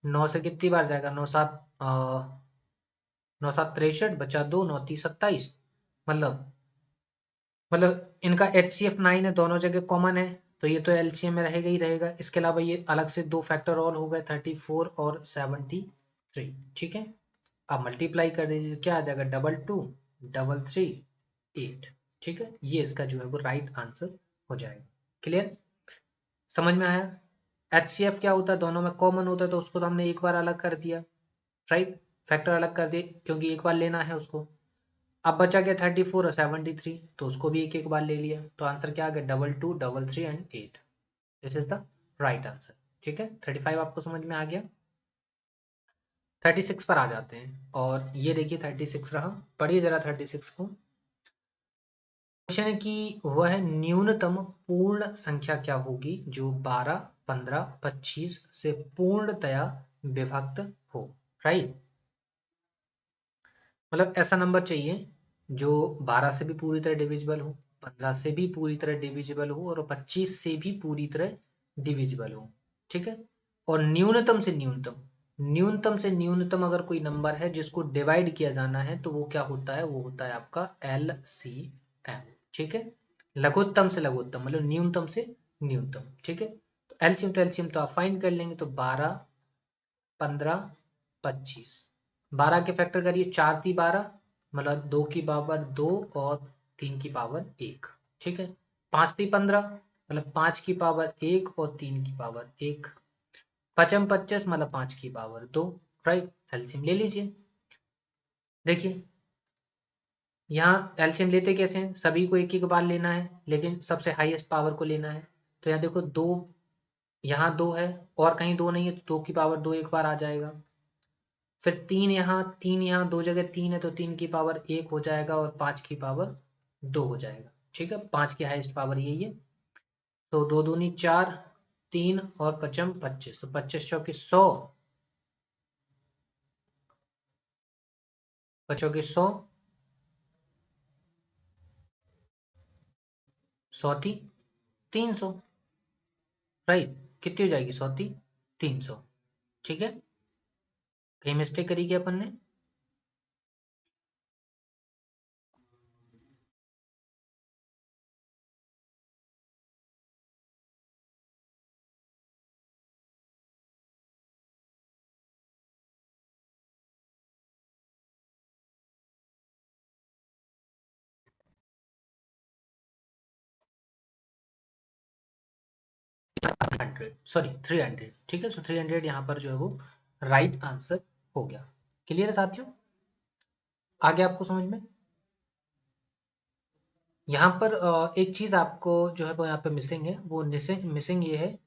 9 से कितनी बार जाएगा, 9 × 7 9 × 7 = 63 बचा 2, 9 × 3 = 27, मतलब इनका HCF 9 है, दोनों जगह कॉमन है तो ये तो LCM में रहेगा ही रहेगा। इसके अलावा ये अलग से दो फैक्टर और हो गए 34 और 73, ठीक है। अब मल्टीप्लाई कर दीजिए क्या आ जाएगा, 22, 33, 8, ठीक है। ये इसका जो है वो राइट आंसर हो जाएगा। क्लियर, समझ में आया। HCF क्या होता है, दोनों में कॉमन होता है तो उसको तो हमने एक बार अलग कर दिया, राइट, फैक्टर अलग कर दिए क्योंकि एक बार लेना है उसको। अब बचा गया 34 और 73 तो उसको भी एक एक बार ले लिया तो आंसर क्या आ गया, 22, 33 and 8, this is the right answer, ठीक है। 35 आपको समझ में आ गया। 36 पर आ जाते हैं और ये देखिए 36 रहा, पढ़िए जरा 36 को। क्वेश्चन है कि वह न्यूनतम पूर्ण संख्या क्या होगी जो 12, 15, 25 से पूर्णतया विभक्त हो, राइट। मतलब ऐसा नंबर चाहिए जो 12 से भी पूरी तरह डिविजिबल हो, 15 से भी पूरी तरह डिविजिबल हो और 25 से भी पूरी तरह डिविजिबल हो, ठीक है। और न्यूनतम से न्यूनतम अगर कोई नंबर है जिसको डिवाइड किया जाना है तो वो क्या होता है, वो होता है आपका LCM, ठीक है। लघुत्तम से लघुत्तम मतलब न्यूनतम से न्यूनतम, ठीक है। तो LCM तो आप फाइंड कर लेंगे तो 12, 15, 25, 12 के फैक्टर करिए, 4 × 12 मतलब 2 की पावर 2 और 3 की पावर 1, ठीक है। 5 × 3 = 15, मतलब 5 की पावर 1 और 3 की पावर 1, 5 25 मतलब 5 की पावर 2, राइट। एलसीएम ले लीजिए। देखिए यहाँ एलसीएम लेते कैसे हैं, सभी को एक एक बार लेना है, लेकिन सबसे हाईएस्ट पावर को लेना है। तो यहाँ देखो 2, यहाँ 2 है और कहीं 2 नहीं है, तो 2 की पावर 2 एक बार आ जाएगा। फिर 3 यहाँ 2 जगह 3 है, तो 3 की पावर 1 हो जाएगा और 5 की पावर 2 हो जाएगा। ठीक है, 5 की हाईएस्ट पावर यही है। तो 2 दूनी 4, 3 और 5 25, तो 25 चौके 100, 5 चौके 100, 100 300, राइट। कितनी हो जाएगी 100 300। ठीक है, कहीं मिस्टेक करी क्या अपन ने? सॉरी 300। ठीक है, सो 300 यहाँ पर जो है वो राइट आंसर हो गया। क्लियर है साथियों, आगे आपको समझ में? यहाँ पर एक चीज आपको जो है वो यहाँ पे मिसिंग है, वो मिसिंग ये है,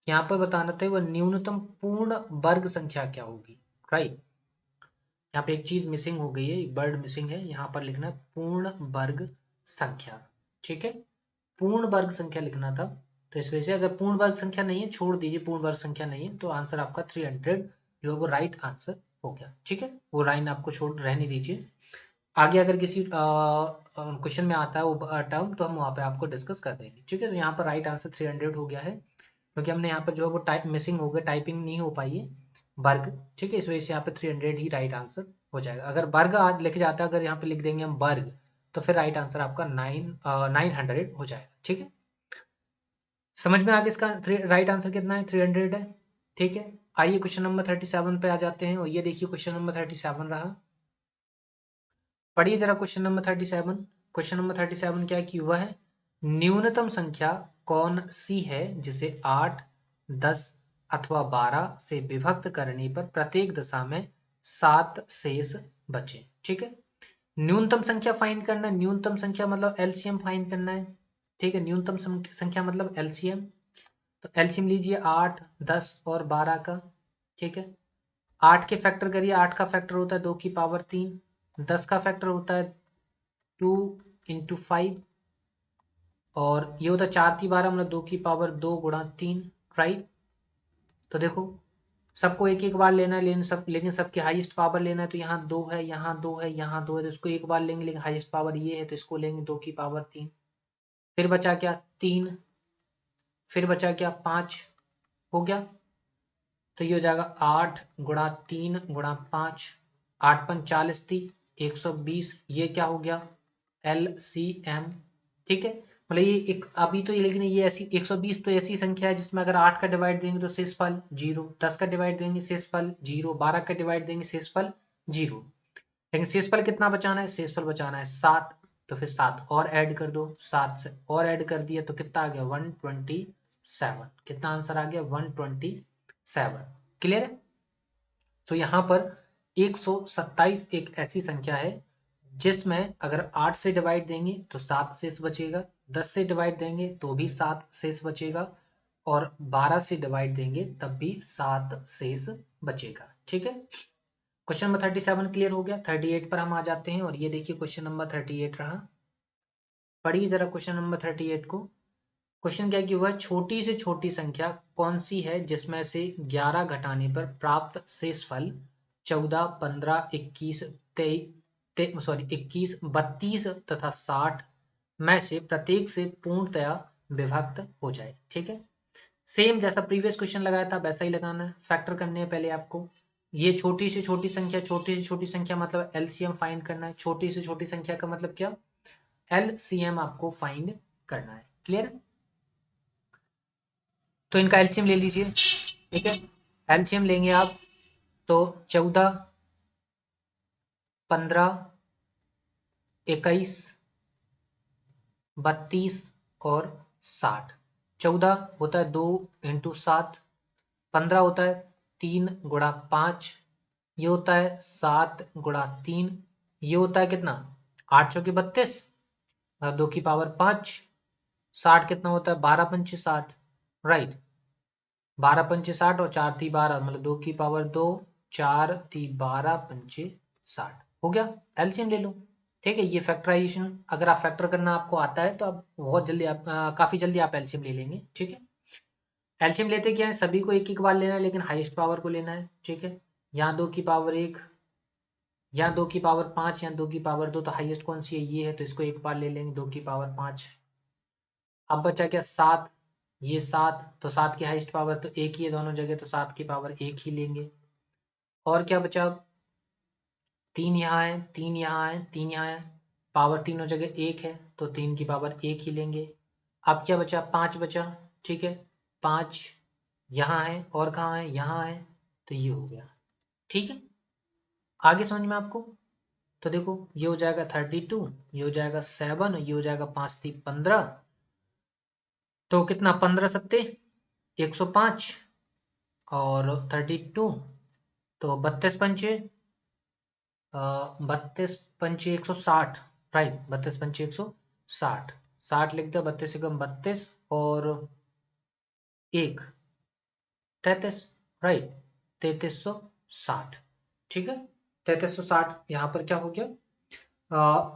यहाँ पर बताना था वो न्यूनतम पूर्ण वर्ग संख्या क्या होगी, राइट। यहाँ पे एक चीज मिसिंग हो गई है, एक वर्ड मिसिंग है, यहाँ पर लिखना है पूर्ण वर्ग संख्या। ठीक है, पूर्ण वर्ग संख्या लिखना था। तो इस वजह से अगर पूर्ण वर्ग संख्या नहीं है छोड़ दीजिए, पूर्ण वर्ग संख्या नहीं है, तो आंसर आपका 300 जो है वो राइट आंसर हो गया। ठीक है, वो लाइन आपको छोड़ रहने दीजिए, आगे अगर किसी क्वेश्चन में आता है वो टर्म तो हम वहाँ पे आपको डिस्कस कर देंगे। ठीक है, तो यहाँ पर राइट आंसर 300 हो गया है, क्योंकि हमने यहाँ पर जो है वो टाइप मिसिंग हो गया, टाइपिंग नहीं हो पाई है वर्ग। ठीक है, इस वजह से यहाँ पे 300 ही राइट आंसर हो जाएगा। अगर वर्ग आज लिख जाता है, अगर यहाँ पे लिख देंगे हम वर्ग, तो फिर राइट आंसर आपका 900 हो जाएगा। ठीक है, समझ में आ गया इसका राइट आंसर कितना है, 300 है। ठीक है, आइए क्वेश्चन नंबर 37 पे आ जाते हैं, और ये देखिए क्वेश्चन नंबर 37 रहा। पढ़िए जरा क्वेश्चन नंबर 37। क्वेश्चन नंबर 37 क्या है कि वह न्यूनतम संख्या कौन सी है जिसे 8, 10 अथवा 12 से विभक्त करने पर प्रत्येक दशा में 7 शेष बचे। ठीक है, न्यूनतम संख्या फाइंड करना है, न्यूनतम संख्या मतलब एलसीएम फाइंड करना है। ठीक है, न्यूनतम संख्या मतलब एलसीएम। तो एलसीएम लीजिए 8, 10 और 12 का। ठीक है, 8 के फैक्टर करिए, 8 का फैक्टर होता है 2 की पावर 3, 10 का फैक्टर होता है 2 इंटू 5, और ये होता है 4 की 12 मतलब 2 की पावर 2 गुणा 3, राइट। तो देखो सबको एक एक बार लेना है, लेकिन सबकी हाईएस्ट पावर लेना है, तो यहाँ 2 है, यहाँ 2 है, यहाँ 2 है, तो इसको एक बार लेंगे, लेकिन हाईएस्ट पावर ये है तो इसको लेंगे 2 की पावर 3। फिर बचा क्या 3, फिर बचा क्या 5, हो गया। तो ये हो जाएगा 8 गुणा 3 गुणा 5, 8 पंच 40 थी, 120, ये क्या हो गया LCM। ठीक है, मतलब ये एक अभी तो ये, लेकिन ये ऐसी 120 तो ऐसी संख्या है जिसमें अगर 8 का डिवाइड देंगे तो शेषफल 0, 10 का डिवाइड देंगे शेषफल 0, 12 का डिवाइड देंगे शेषफल 0, लेकिन शेषफल कितना बचाना है, शेषफल बचाना है 7। तो फिर 7 और ऐड कर दो, 7 से और ऐड कर दिया तो कितना आ गया 127। कितना आंसर आ गया 127। क्लियर है, तो यहाँ पर 127 एक ऐसी संख्या है जिसमें अगर 8 से डिवाइड देंगे तो 7 शेष बचेगा, 10 से डिवाइड देंगे तो भी 7 शेष बचेगा, और 12 से डिवाइड देंगे तब भी 7 शेष बचेगा। ठीक है, क्वेश्चन नंबर 37 क्लियर हो गया। 38 पर हम आ जाते हैं, और ये देखिए क्वेश्चन नंबर 38 रहा। पढ़िए जरा क्वेश्चन नंबर 38 को। क्वेश्चन क्या है कि वह छोटी से छोटी संख्या कौन सी है जिसमें से 11 घटाने पर प्राप्त शेषफल 14, 15, 21, 21, 32 तथा 60 में से प्रत्येक से पूर्णतया विभक्त हो जाए। ठीक है, सेम जैसा प्रीवियस क्वेश्चन लगाया था वैसा ही लगाना है, फैक्टर करने हैं पहले आपको। ये छोटी से छोटी संख्या, छोटी से छोटी संख्या मतलब एलसीएम फाइंड करना है, छोटी से छोटी संख्या का मतलब क्या, एलसीएम आपको फाइंड करना है। क्लियर है, तो इनका एलसीएम ले लीजिए। ठीक है, एलसीएम लेंगे आप तो 14, 15, 21, 32 और 60। 14 होता है 2 इंटू 7, 15 होता है 3 गुणा 5, ये होता है 7 गुणा 3, ये होता है कितना 8 चौके 32, 2 की पावर 5, 60 कितना होता है 12 पंचे 60, राइट 12 पंचे 60 और 4 ती 12, मतलब 2 की पावर 2, 4 ती 12 पंचे 60 हो गया। एलसीएम ले लो, ठीक है। ये फैक्टराइजेशन अगर आप फैक्टर करना आपको आता है तो आप बहुत जल्दी आप काफी जल्दी आप एलसीएम ले लेंगे, ठीक है। एलसीएम लेते क्या है, सभी को एक एक बार लेना है लेकिन हाईएस्ट पावर को लेना है, ठीक है। यहाँ 2 की पावर 1, यहाँ 2 की पावर 5, यहाँ 2 की पावर 2, तो हाईएस्ट कौन सी है ये है, तो इसको एक बार ले लेंगे 2 की पावर 5। अब बचा क्या 7, ये 7, तो 7 की हाईएस्ट पावर तो एक ही है दोनों जगह, तो 7 की पावर एक ही लेंगे। और क्या बचा, 3 यहाँ है, 3 यहाँ है, 3 यहाँ है, पावर तीनों जगह एक है तो 3 की पावर एक ही लेंगे। अब क्या बचा 5 बचा, ठीक है। 5 यहाँ है और कहाँ है, यहाँ है, तो ये हो गया, ठीक है। आगे समझ में आपको, तो देखो ये हो जाएगा 32, ये हो जाएगा 7, ये हो जाएगा 5 3 15, तो कितना 15 सत्ते 105 और 32, तो 32 पंचे 32 पंचे 160, राइट 32 पंचे 160, 60 लिख दो, 32 एकम 32 और 1 33, राइट 3360, ठीक है। 3360 यहाँ पर क्या हो गया,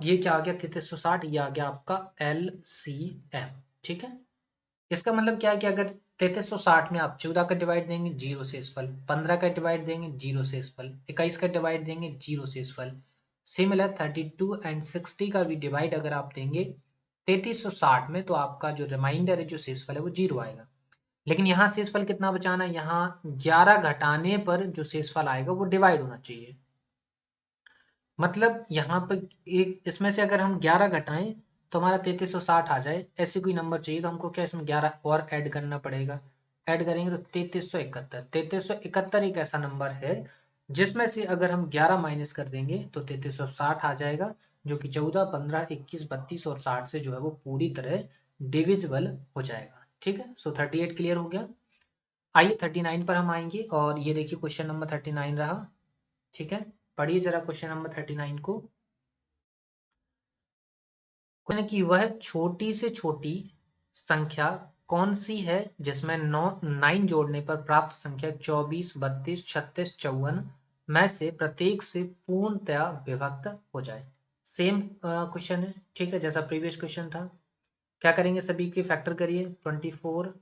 ये क्या आ गया 3360, ये आ गया आपका LCM, ठीक है। इसका मतलब क्या है कि अगर 3360 में आप 14 का डिवाइड देंगे 0 शेषफल, 15 का डिवाइड देंगे 0 शेषफल, 21 का डिवाइड देंगे 0 शेषफल, सिमिलर 32 एंड 60 का भी डिवाइड अगर आप देंगे 3360 में, तो आपका जो रिमाइंडर है जो शेषफल है वो 0 आएगा। लेकिन यहाँ शेषफल कितना बचाना है, यहाँ 11 घटाने पर जो शेषफल आएगा वो डिवाइड होना चाहिए। मतलब यहाँ पर एक इसमें से अगर हम 11 घटाएं तो हमारा 3360 आ जाए, ऐसे कोई नंबर चाहिए तो हमको क्या इसमें 11 और ऐड करना पड़ेगा। ऐड करेंगे तो 3371 एक ऐसा नंबर है जिसमें से अगर हम 11 माइनस कर देंगे तो 3360 आ जाएगा, जो कि 14 15 21 32 और 60 से जो है वो पूरी तरह डिविजिबल हो जाएगा, ठीक है। सो 38 क्लियर हो गया। आइए 39 पर हम आएंगे और ये देखिए क्वेश्चन नंबर 39 रहा, ठीक है। पढ़िए जरा क्वेश्चन नंबर 39 को। कि वह छोटी से छोटी संख्या कौन सी है जिसमें 9 जोड़ने पर प्राप्त संख्या 24 32 36 54 में से प्रत्येक से पूर्णतया विभक्त हो जाए। सेम क्वेश्चन है, ठीक है, जैसा प्रीवियस क्वेश्चन था। क्या करेंगे, सभी के फैक्टर करिए, 24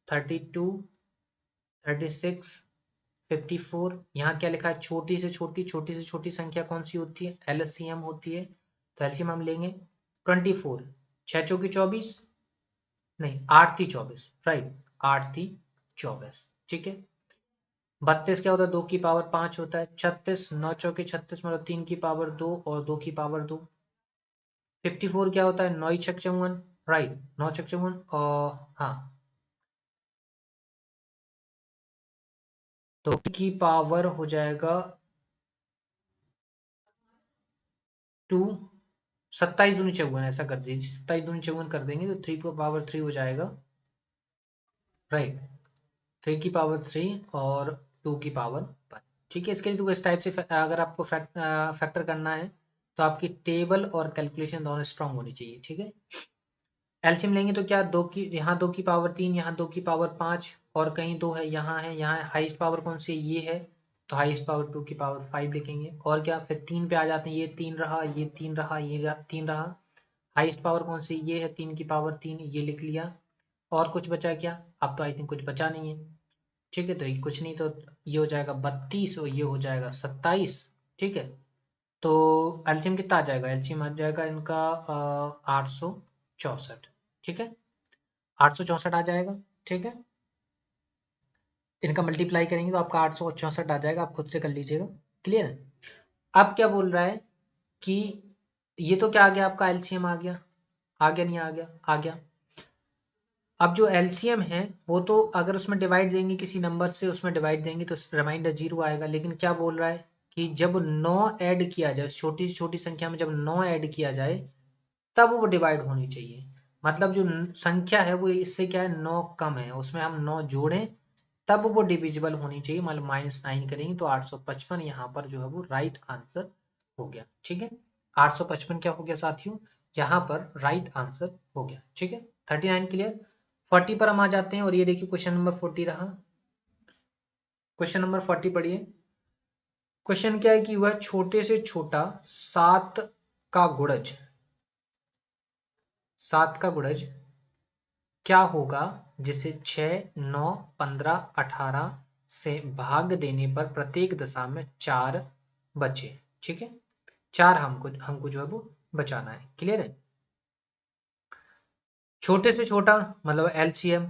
32 36 54। यहाँ क्या लिखा है, छोटी से छोटी संख्या कौन सी होती है, एलसीएम होती है, तो एलसीएम हम लेंगे 24, 6 चौकी 24, नहीं 8 थी 24, राइट 8 थी 24, ठीक है। 32 क्या होता है, 2 की पावर 5 होता है। 36 9 चौके 36, मतलब 3 की पावर 2 और 2 की पावर 2। 54 क्या होता है, 9 छक 54, राइट 9 छक 54 और हाँ, तो की पावर हो जाएगा 2, 27 दूनी 54, ऐसा कर दीजिए, 27 दूनी 54 कर देंगे तो 3 की पावर 3 हो जाएगा, राइट 3 की पावर 3 और 2 की पावर 1, ठीक है। इसके लिए तो इस टाइप से अगर आपको फैक्टर करना है तो आपकी टेबल और कैलकुलेशन दोनों स्ट्रांग होनी चाहिए, ठीक है। एलसीएम लेंगे तो क्या, दो की यहाँ 2 की पावर 3, यहाँ 2 की पावर 5 और कहीं 2 है, यहाँ है, यहाँ हाईएस्ट पावर कौन सी है, ये है, तो हाईएस्ट पावर 2 की पावर 5 लिखेंगे। और क्या, फिर 3 पे आ जाते हैं, ये 3 रहा, ये 3 रहा, ये 3 रहा, हाईएस्ट पावर कौन सी, ये है 3 की पावर 3, ये लिख लिया। और कुछ बचा क्या, अब तो आई थिंक कुछ बचा नहीं है, ठीक है, तो ये कुछ नहीं, तो ये हो जाएगा 32 और ये हो जाएगा 27, ठीक है। तो एलसीएम कितना आ जाएगा, एलसीएम आ जाएगा इनका 864, ठीक है, 864 आ जाएगा, ठीक है। इनका मल्टीप्लाई करेंगे तो आपका 864 आ जाएगा, आप खुद से कर लीजिएगा, क्लियर है। अब क्या बोल रहा है कि ये तो क्या आ गया, आपका एलसीएम आ गया, आ गया नहीं आ गया, आ गया। अब जो एलसीएम है वो तो अगर उसमें डिवाइड देंगे किसी नंबर से, उसमें डिवाइड देंगे तो रिमाइंडर 0 आएगा। लेकिन क्या बोल रहा है कि जब 9 ऐड किया जाए, छोटी से छोटी संख्या में जब 9 ऐड किया जाए तब वो डिवाइड होनी चाहिए। मतलब जो संख्या है वो इससे क्या है 9 कम है, उसमें हम 9 जोड़ें तब वो डिविजिबल होनी चाहिए, मतलब -9 करेंगे तो 855 यहाँ पर जो है वो राइट आंसर हो गया। ठीक है, 855 क्या हो गया साथियों, यहाँ पर राइट आंसर हो गया। ठीक है, 39 क्लियर। 40 पर हम आ जाते हैं और ये देखिए क्वेश्चन नंबर 40 रहा। क्वेश्चन नंबर 40 पढ़िए। क्वेश्चन क्या है कि वह छोटे से छोटा 7 का गुणज, 7 का गुणज क्या होगा जिसे 6, 9, 15, 18 से भाग देने पर प्रत्येक दशा में 4 बचे। ठीक है, 4 हमको जो है वो बचाना है। क्लियर है, छोटे से छोटा मतलब एलसीएम,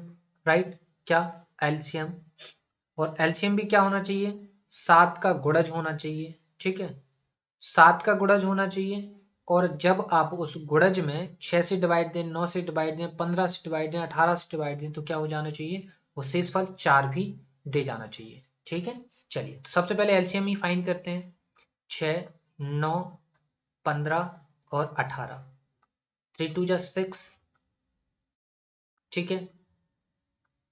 राइट, क्या एलसीएम, और एलसीएम भी क्या होना चाहिए, 7 का गुणज होना चाहिए। ठीक है, 7 का गुणज होना चाहिए, और जब आप उस गुणज में 6 से डिवाइड दें, 9 से डिवाइड दें, 15 से डिवाइड दें, 18 से डिवाइड दें, तो क्या हो जाना चाहिए, वो शेषफल 4 भी दे जाना चाहिए। ठीक है, चलिए तो सबसे पहले एलसीएम ही फाइंड करते हैं। 6, 9, 15 और 18, 3 2 6। ठीक है,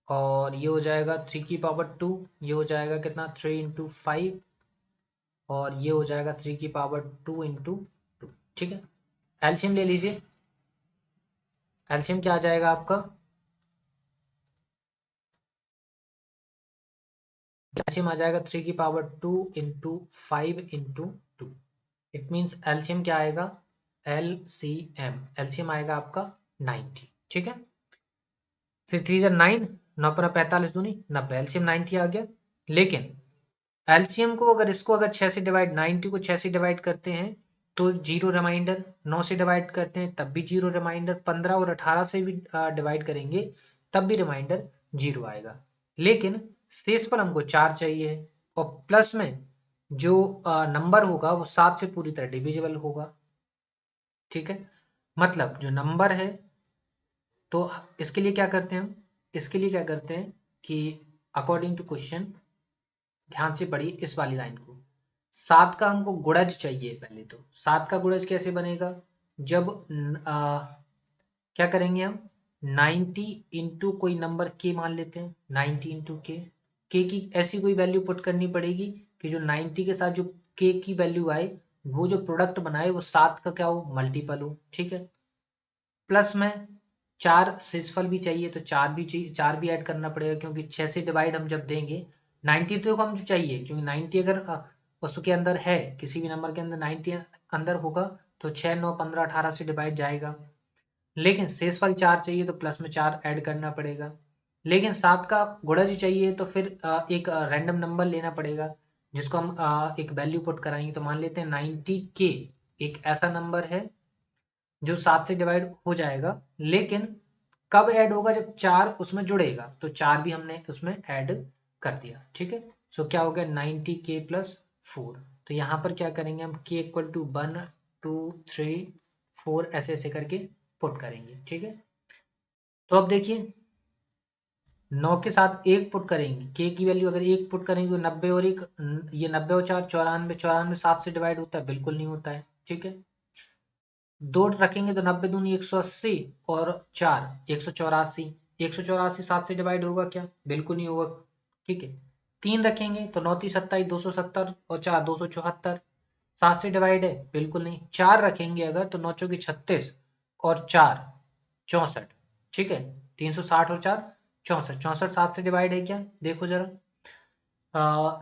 और ये हो जाएगा 3 की पावर 2, ये हो जाएगा कितना 3 इंटू 5, और ये हो जाएगा 3 की पावर 2 इंटू 2। ठीक है, एलसीएम ले लीजिए। एलसीएम क्या आ जाएगा आपका, एलसीएम आ जाएगा 3 की power 2 into 5 into 2। It means LCM क्या आएगा, एलसीएम आएगा आपका 90। ठीक है, 3 3 9, 9 पर 45 दूनी 90, एलसीएम 90 आ गया। लेकिन एलसीएम को अगर 6 से डिवाइड 90 को 6 से डिवाइड करते हैं तो जीरो रिमाइंडर, 9 से डिवाइड करते हैं तब भी जीरो रिमाइंडर, 15 और 18 से भी डिवाइड करेंगे तब भी रिमाइंडर जीरो आएगा। लेकिन शेषफल हमको 4 चाहिए, और प्लस में जो नंबर होगा वो 7 से पूरी तरह डिविजिबल होगा। ठीक है, मतलब जो नंबर है, तो इसके लिए क्या करते हैं हम, इसके लिए क्या करते हैं कि अकॉर्डिंग टू क्वेश्चन, ध्यान से पढ़िए इस वाली लाइन को, 7 का हमको गुणज चाहिए। पहले तो 7 का गुणज कैसे बनेगा, जब क्या करेंगे हम, 90 इंटू कोई नंबर के मान लेते हैं, 90 इंटू के की ऐसी कोई वैल्यू पुट करनी पड़ेगी कि जो 90 के साथ जो के की वैल्यू आए, वो जो प्रोडक्ट बनाए वो 7 का क्या हो, मल्टीपल हो। ठीक है, प्लस में 4 शेषफल भी चाहिए, तो 4 भी चाहिए, 4 भी ऐड करना पड़ेगा, क्योंकि 6 से डिवाइड हम जब देंगे 90 तो हम जो चाहिए, क्योंकि 90 अगर उसके अंदर है, किसी भी नंबर के अंदर 90 अंदर होगा तो 6, 9, 15, 18 से डिवाइड जाएगा। लेकिन शेषफल 4 चाहिए तो प्लस में 4 ऐड करना पड़ेगा। लेकिन 7 का गुणज चाहिए तो फिर एक रैंडम नंबर लेना पड़ेगा, जिसको हम एक वैल्यू पुट कराएंगे। तो मान लेते हैं 90 के एक ऐसा नंबर है जो 7 से डिवाइड हो जाएगा, लेकिन कब ऐड होगा, जब 4 उसमें जुड़ेगा, तो 4 भी हमने उसमें ऐड कर दिया। ठीक है, सो क्या हो गया 90k प्लस 4। तो यहाँ पर क्या करेंगे हम, k इक्वल टू 1 2 3 4 ऐसे ऐसे करके पुट करेंगे। ठीक है, तो अब देखिए 9 के साथ 1 पुट करेंगे, k की वैल्यू अगर 1 पुट करेंगे तो 90 और 1, ये 90 और 4 94, 94 7 से डिवाइड होता है, बिल्कुल नहीं होता है। ठीक है, 2 रखेंगे तो 90 दूनी 180 और 4 184, 184 7 से डिवाइड होगा क्या, बिल्कुल नहीं होगा। ठीक है, 3 रखेंगे तो 9 3 27 270 और 4 274, 7 से डिवाइड है, बिल्कुल नहीं। 4 रखेंगे अगर तो 9 चौकी 36 और 4 64। ठीक है, 360 और 4 64, 64 7 से डिवाइड है क्या, देखो जरा,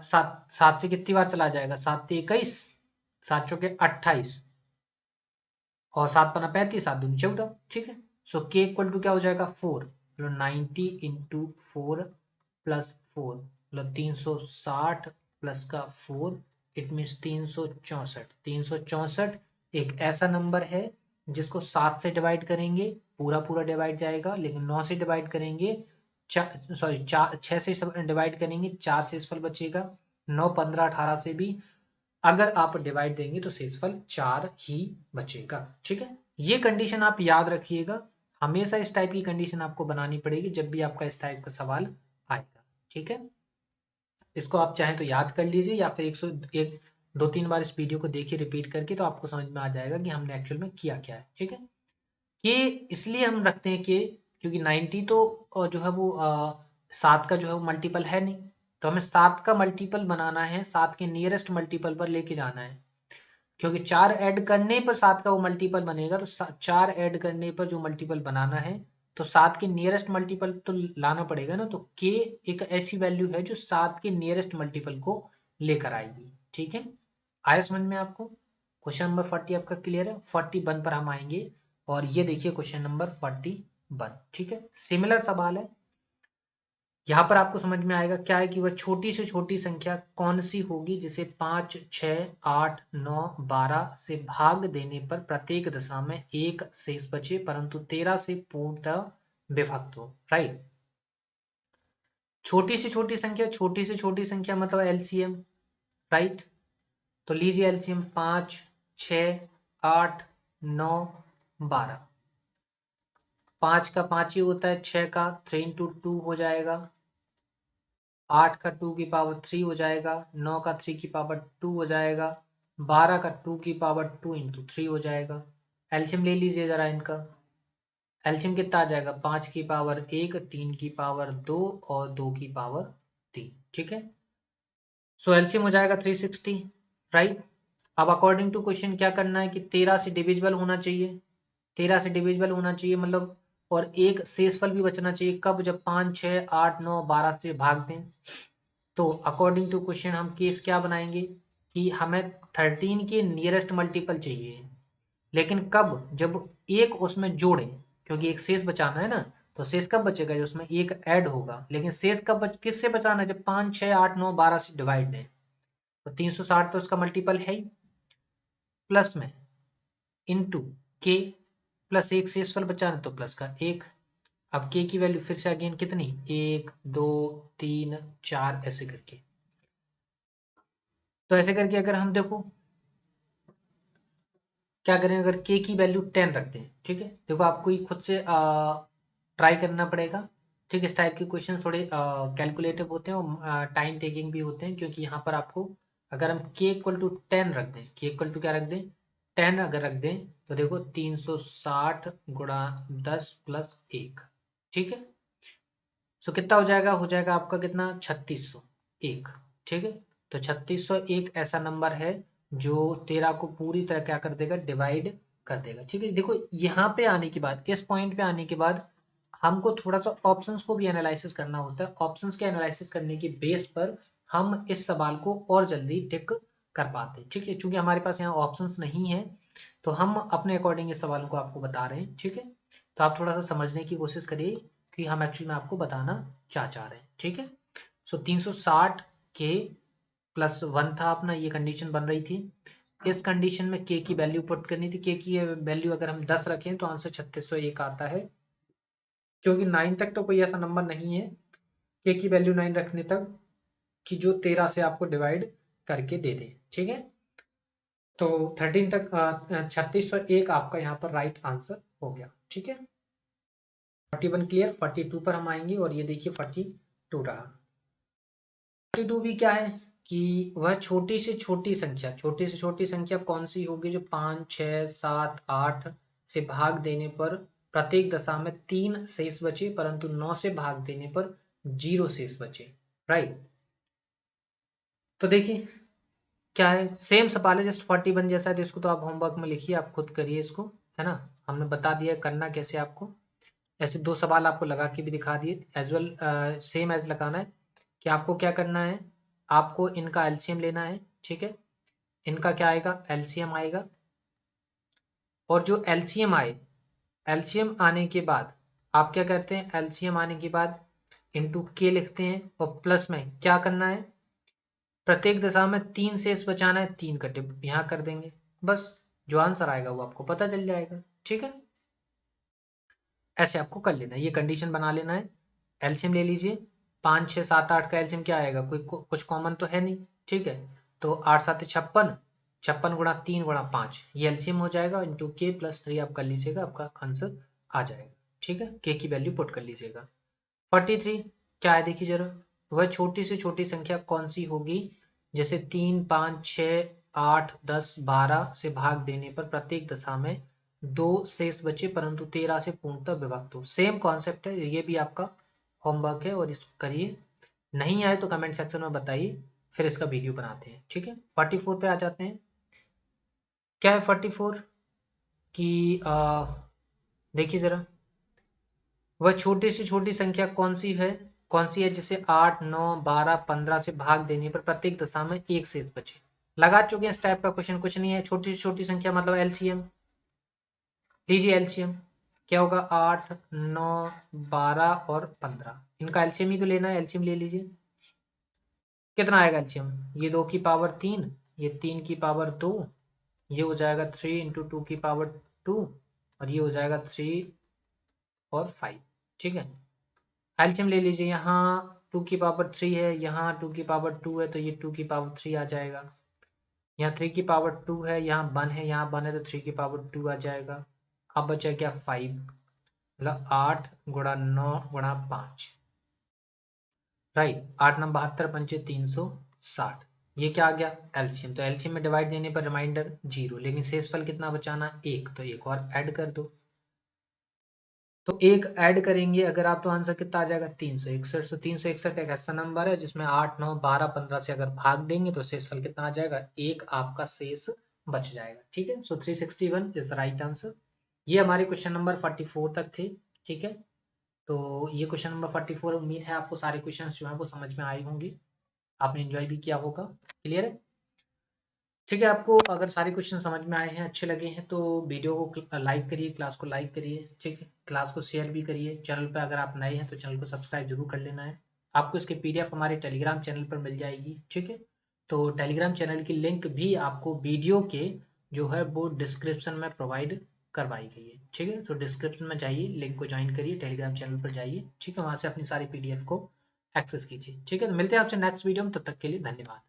7 7 से कितनी बार चला जाएगा, 7 21, 7 चौके 28 और 7 पना 35, 7 दूनी 14। ठीक है, सो के इक्वल टू क्या हो जाएगा 4, मतलब 90 इंटू 4 प्लस 4, मतलब 360 प्लस का 4, इट मीन्स 364। 364 एक ऐसा नंबर है जिसको 7 से डिवाइड करेंगे पूरा पूरा डिवाइड जाएगा, लेकिन 9 से डिवाइड करेंगे, 6 से डिवाइड करेंगे 4 शेषफल बचेगा, 9 15 18 से भी अगर आप डिवाइड देंगे तो शेषफल 4 ही बचेगा। ठीक है, ये कंडीशन आप याद रखिएगा, हमेशा इस टाइप की कंडीशन आपको बनानी पड़ेगी जब भी आपका इस टाइप का सवाल आएगा। ठीक है, इसको आप चाहें तो याद कर लीजिए, या फिर 101 2 3 बार इस वीडियो को देखिए रिपीट करके, तो आपको समझ में आ जाएगा कि हमने एक्चुअल में किया क्या है। ठीक है, के इसलिए हम रखते हैं के, क्योंकि 90 तो जो है वो 7 का जो है वो मल्टीपल है नहीं, तो हमें 7 का मल्टीपल बनाना है, 7 के नियरेस्ट मल्टीपल पर लेके जाना है, क्योंकि 4 ऐड करने पर 7 का वो मल्टीपल बनेगा, तो 4 ऐड करने पर जो मल्टीपल बनाना है तो 7 के नियरेस्ट मल्टीपल तो लाना पड़ेगा ना, तो के एक ऐसी वैल्यू है जो 7 के नियरेस्ट मल्टीपल को लेकर आएगी। ठीक है, आया समझ में आपको? क्वेश्चन नंबर 40 आपका क्लियर है। 41 पर हम आएंगे और ये देखिए क्वेश्चन नंबर 41। ठीक है, सिमिलर सवाल है। यहाँ पर आपको समझ में आएगा क्या है कि वह छोटी से छोटी संख्या कौन सी होगी जिसे 5, 6, 8, 9, 12 से भाग देने पर प्रत्येक दशा में एक शेष बचे परंतु 13 से पूर्णतः विभक्त हो। राइट, छोटी से छोटी संख्या, छोटी से छोटी संख्या मतलब एलसीएम। राइट, तो लीजिए एलसीएम 5, 6, 8, 9, 12। 5 का 5 ही होता है, 6 का 3 इंटू 2 हो जाएगा, 8 का 2 की पावर 3 हो जाएगा, 9 का 3 की पावर 2 हो जाएगा, 12 का 2 की पावर 2 इंटू 3 हो जाएगा। एलसीएम ले लीजिए जरा इनका, एलसीएम कितना आ जाएगा, 5 की पावर 1, 3 की पावर 2 और 2 की पावर 3। ठीक है, सो एलसीएम हो जाएगा 360। राइट, अब अकॉर्डिंग टू क्वेश्चन क्या करना है कि 13 से डिविजिबल होना चाहिए, 13 से डिविजिबल होना चाहिए मतलब, और एक शेषफल भी बचना चाहिए, कब, जब 5, 6, 8, 9, 12 से भाग दें। तो अकॉर्डिंग टू क्वेश्चन हम केस क्या बनाएंगे कि हमें 13 के नियरेस्ट मल्टीपल चाहिए, लेकिन कब, जब एक उसमें जोड़े, क्योंकि एक शेष बचाना है ना, तो शेष कब बचेगा, जो उसमें एक ऐड होगा, लेकिन शेष कब किससे बचाना है, जब 5, 6, 8, 9, 12 से डिवाइड है, तो 360 तो उसका मल्टीपल है ही, प्लस में इंटू के, प्लस एक शेषफल बचाना तो प्लस का एक। अब के की वैल्यू फिर से अगेन कितनी, 1, 2, 3, 4 ऐसे करके, तो ऐसे करके अगर हम देखो क्या करें, अगर के की वैल्यू 10 रख दें, ठीक है, देखो आपको ये खुद से ट्राई करना पड़ेगा। ठीक है, इस टाइप के क्वेश्चन थोड़े कैलकुलेटिव होते हैं और टाइम टेकिंग भी होते हैं, क्योंकि यहाँ पर आपको अगर हम के इक्वल टू 10 रख दें, के इक्वल टू क्या रख दें, 10 अगर रख दें, तो देखो 360 गुणा 10 प्लस 1। ठीक है, सो कितना हो जाएगा आपका कितना, 3601। ठीक है, तो 3601 ऐसा नंबर है जो 13 को पूरी तरह क्या कर देगा, डिवाइड कर देगा। ठीक है, देखो यहाँ पे आने के बाद, इस पॉइंट पे आने के बाद हमको थोड़ा सा ऑप्शंस को भी एनालिसिस करना होता है, ऑप्शंस के एनालिसिस करने के बेस पर हम इस सवाल को और जल्दी टिक कर पाते हैं। ठीक है, क्योंकि हमारे पास यहाँ ऑप्शंस नहीं है, तो हम अपने अकॉर्डिंग इस सवालों को आपको बता रहे हैं। ठीक है, तो आप थोड़ा सा समझने की कोशिश करिए कि हम एक्चुअली में आपको बताना क्या चाह रहे हैं। ठीक है, सो 360 के प्लस 1 था अपना, ये कंडीशन बन रही थी। इस कंडीशन में के की वैल्यू पुट करनी थी, के की वैल्यू अगर हम 10 रखें तो आंसर 3601 आता है, क्योंकि 9 तक तो कोई ऐसा नंबर नहीं है के की वैल्यू 9 रखने तक कि जो 13 से आपको डिवाइड करके दे दे। ठीक है, तो 13 तक 3601 आपका यहाँ पर राइट आंसर हो गया। ठीक है, 41 क्लियर। 42 पर हम आएंगे और ये देखिए 42 रहा। 42 भी क्या है कि वह छोटी से छोटी संख्या, छोटी से छोटी संख्या कौन सी होगी जो 5, 6, 7, 8 से भाग देने पर प्रत्येक दशा में 3 शेष बचे परंतु 9 से भाग देने पर 0 शेष बचे। राइट, तो देखिए क्या है, सेम सवाल है, जस्ट 41 जैसा है, तो इसको तो आप होमवर्क में लिखिए, आप खुद करिए इसको, है ना, हमने बता दिया करना कैसे आपको। ऐसे 2 सवाल आपको लगा के भी दिखा दिए, एज वेल सेम एज लगाना है कि आपको क्या करना है, आपको इनका एलसीएम लेना है। ठीक है, इनका क्या आएगा, एलसीएम आएगा, और जो एलसीएम आए, एलसीएम आने के बाद आप क्या करते हैं, एलसीएम आने के बाद इंटू के लिखते हैं और प्लस में क्या करना है, प्रत्येक दशा में 3 शेष बचाना है, 3 का टिप यहाँ कर देंगे, बस जो आंसर आएगा वो आपको पता चल जाएगा। ठीक है, ऐसे आपको कर लेना है, ये कंडीशन बना लेना है। एलसीएम ले लीजिए, 5, 6, 7, 8 का एलसीएम क्या आएगा, कुछ कॉमन तो है नहीं। ठीक है, तो 8, 7, 56, 56 गुणा 3 गुणा 5, ये एलसीएम हो जाएगा, इंटू के प्लस 3 आप कर लीजिएगा, आपका आंसर आ जाएगा। ठीक है, के की वैल्यू पुट कर लीजिएगा। 43 क्या है देखिए जरा, वह छोटी से छोटी संख्या कौन सी होगी जैसे 3, 5, 6, 8, 10, 12 से भाग देने पर प्रत्येक दशा में 2 शेष बचे परंतु 13 से पूर्णतः विभक्त हो। सेम कॉन्सेप्ट है, ये भी आपका होमवर्क है और इसको करिए। नहीं आए तो कमेंट सेक्शन में बताइए, फिर इसका वीडियो बनाते हैं। ठीक है, 44 पे आ जाते हैं। क्या है 44 कि देखिए जरा, वह छोटी से छोटी संख्या कौन सी है जिसे 8, 9, 12, 15 से भाग देने पर प्रत्येक दशा में एक शेष बचे। लगा चुके हैं इस टाइप का क्वेश्चन, कुछ नहीं है। छोटी से छोटी संख्या मतलब एलसीएम लीजिए। एलसीएम क्या होगा, 8, 9, 12 और 15, इनका एलसीएम ही तो लेना है। एलसीएम ले लीजिए, कितना आएगा एलसीएम, ये 2 की पावर 3, ये 3 की पावर 2, ये हो जाएगा 3 इंटू 2 की पावर 2 और ये हो जाएगा 3 और 5। ठीक है, एलसीएम ले लीजिए। यहाँ 2 की पावर 3 है, यहाँ 2 की पावर 2 है, तो ये 2 की पावर 3 आ जाएगा। यहाँ 3 की पावर 2 है, यहाँ 1 है, यहाँ 1 है, तो 3 की पावर 2 आ जाएगा। अब बचा क्या, 5, मतलब 8 गुणा 9 गुणा 5, राइट। 8 9 72 पंचे 360, ये क्या आ गया एलसीएम। तो एलसीएम में डिवाइड देने पर रिमाइंडर 0, लेकिन शेषफल कितना बचाना, 1, तो एक और ऐड कर दो। तो एक ऐड करेंगे अगर आप, तो आंसर कितना आ जाएगा, 361। तो 361 एक ऐसा नंबर है जिसमें 8, 9, 12, 15 से अगर भाग देंगे तो शेषफल कितना आ जाएगा, एक आपका शेष बच जाएगा। ठीक है, सो 361 इज राइट आंसर। ये हमारे क्वेश्चन नंबर 44 तक थे। ठीक है, तो ये क्वेश्चन नंबर 44, उम्मीद है आपको सारे क्वेश्चन जो है वो समझ में आए होंगे, आपने एंजॉय भी किया होगा। क्लियर है, ठीक है। आपको अगर सारे क्वेश्चन समझ में आए हैं, अच्छे लगे हैं, तो वीडियो को लाइक करिए, क्लास को लाइक करिए। ठीक है, क्लास को शेयर भी करिए। चैनल पर अगर आप नए हैं तो चैनल को सब्सक्राइब जरूर कर लेना है। आपको इसकी पीडीएफ हमारे टेलीग्राम चैनल पर मिल जाएगी। ठीक है, तो टेलीग्राम चैनल की लिंक भी आपको वीडियो के जो है वो डिस्क्रिप्शन में प्रोवाइड करवाई गई है। ठीक है, तो डिस्क्रिप्शन में जाइए, लिंक को ज्वाइन करिए, टेलीग्राम चैनल पर जाइए। ठीक है, वहां से अपनी सारी पीडीएफ को एक्सेस कीजिए। ठीक है, तो मिलते हैं आपसे नेक्स्ट वीडियो में, तब तक के लिए धन्यवाद।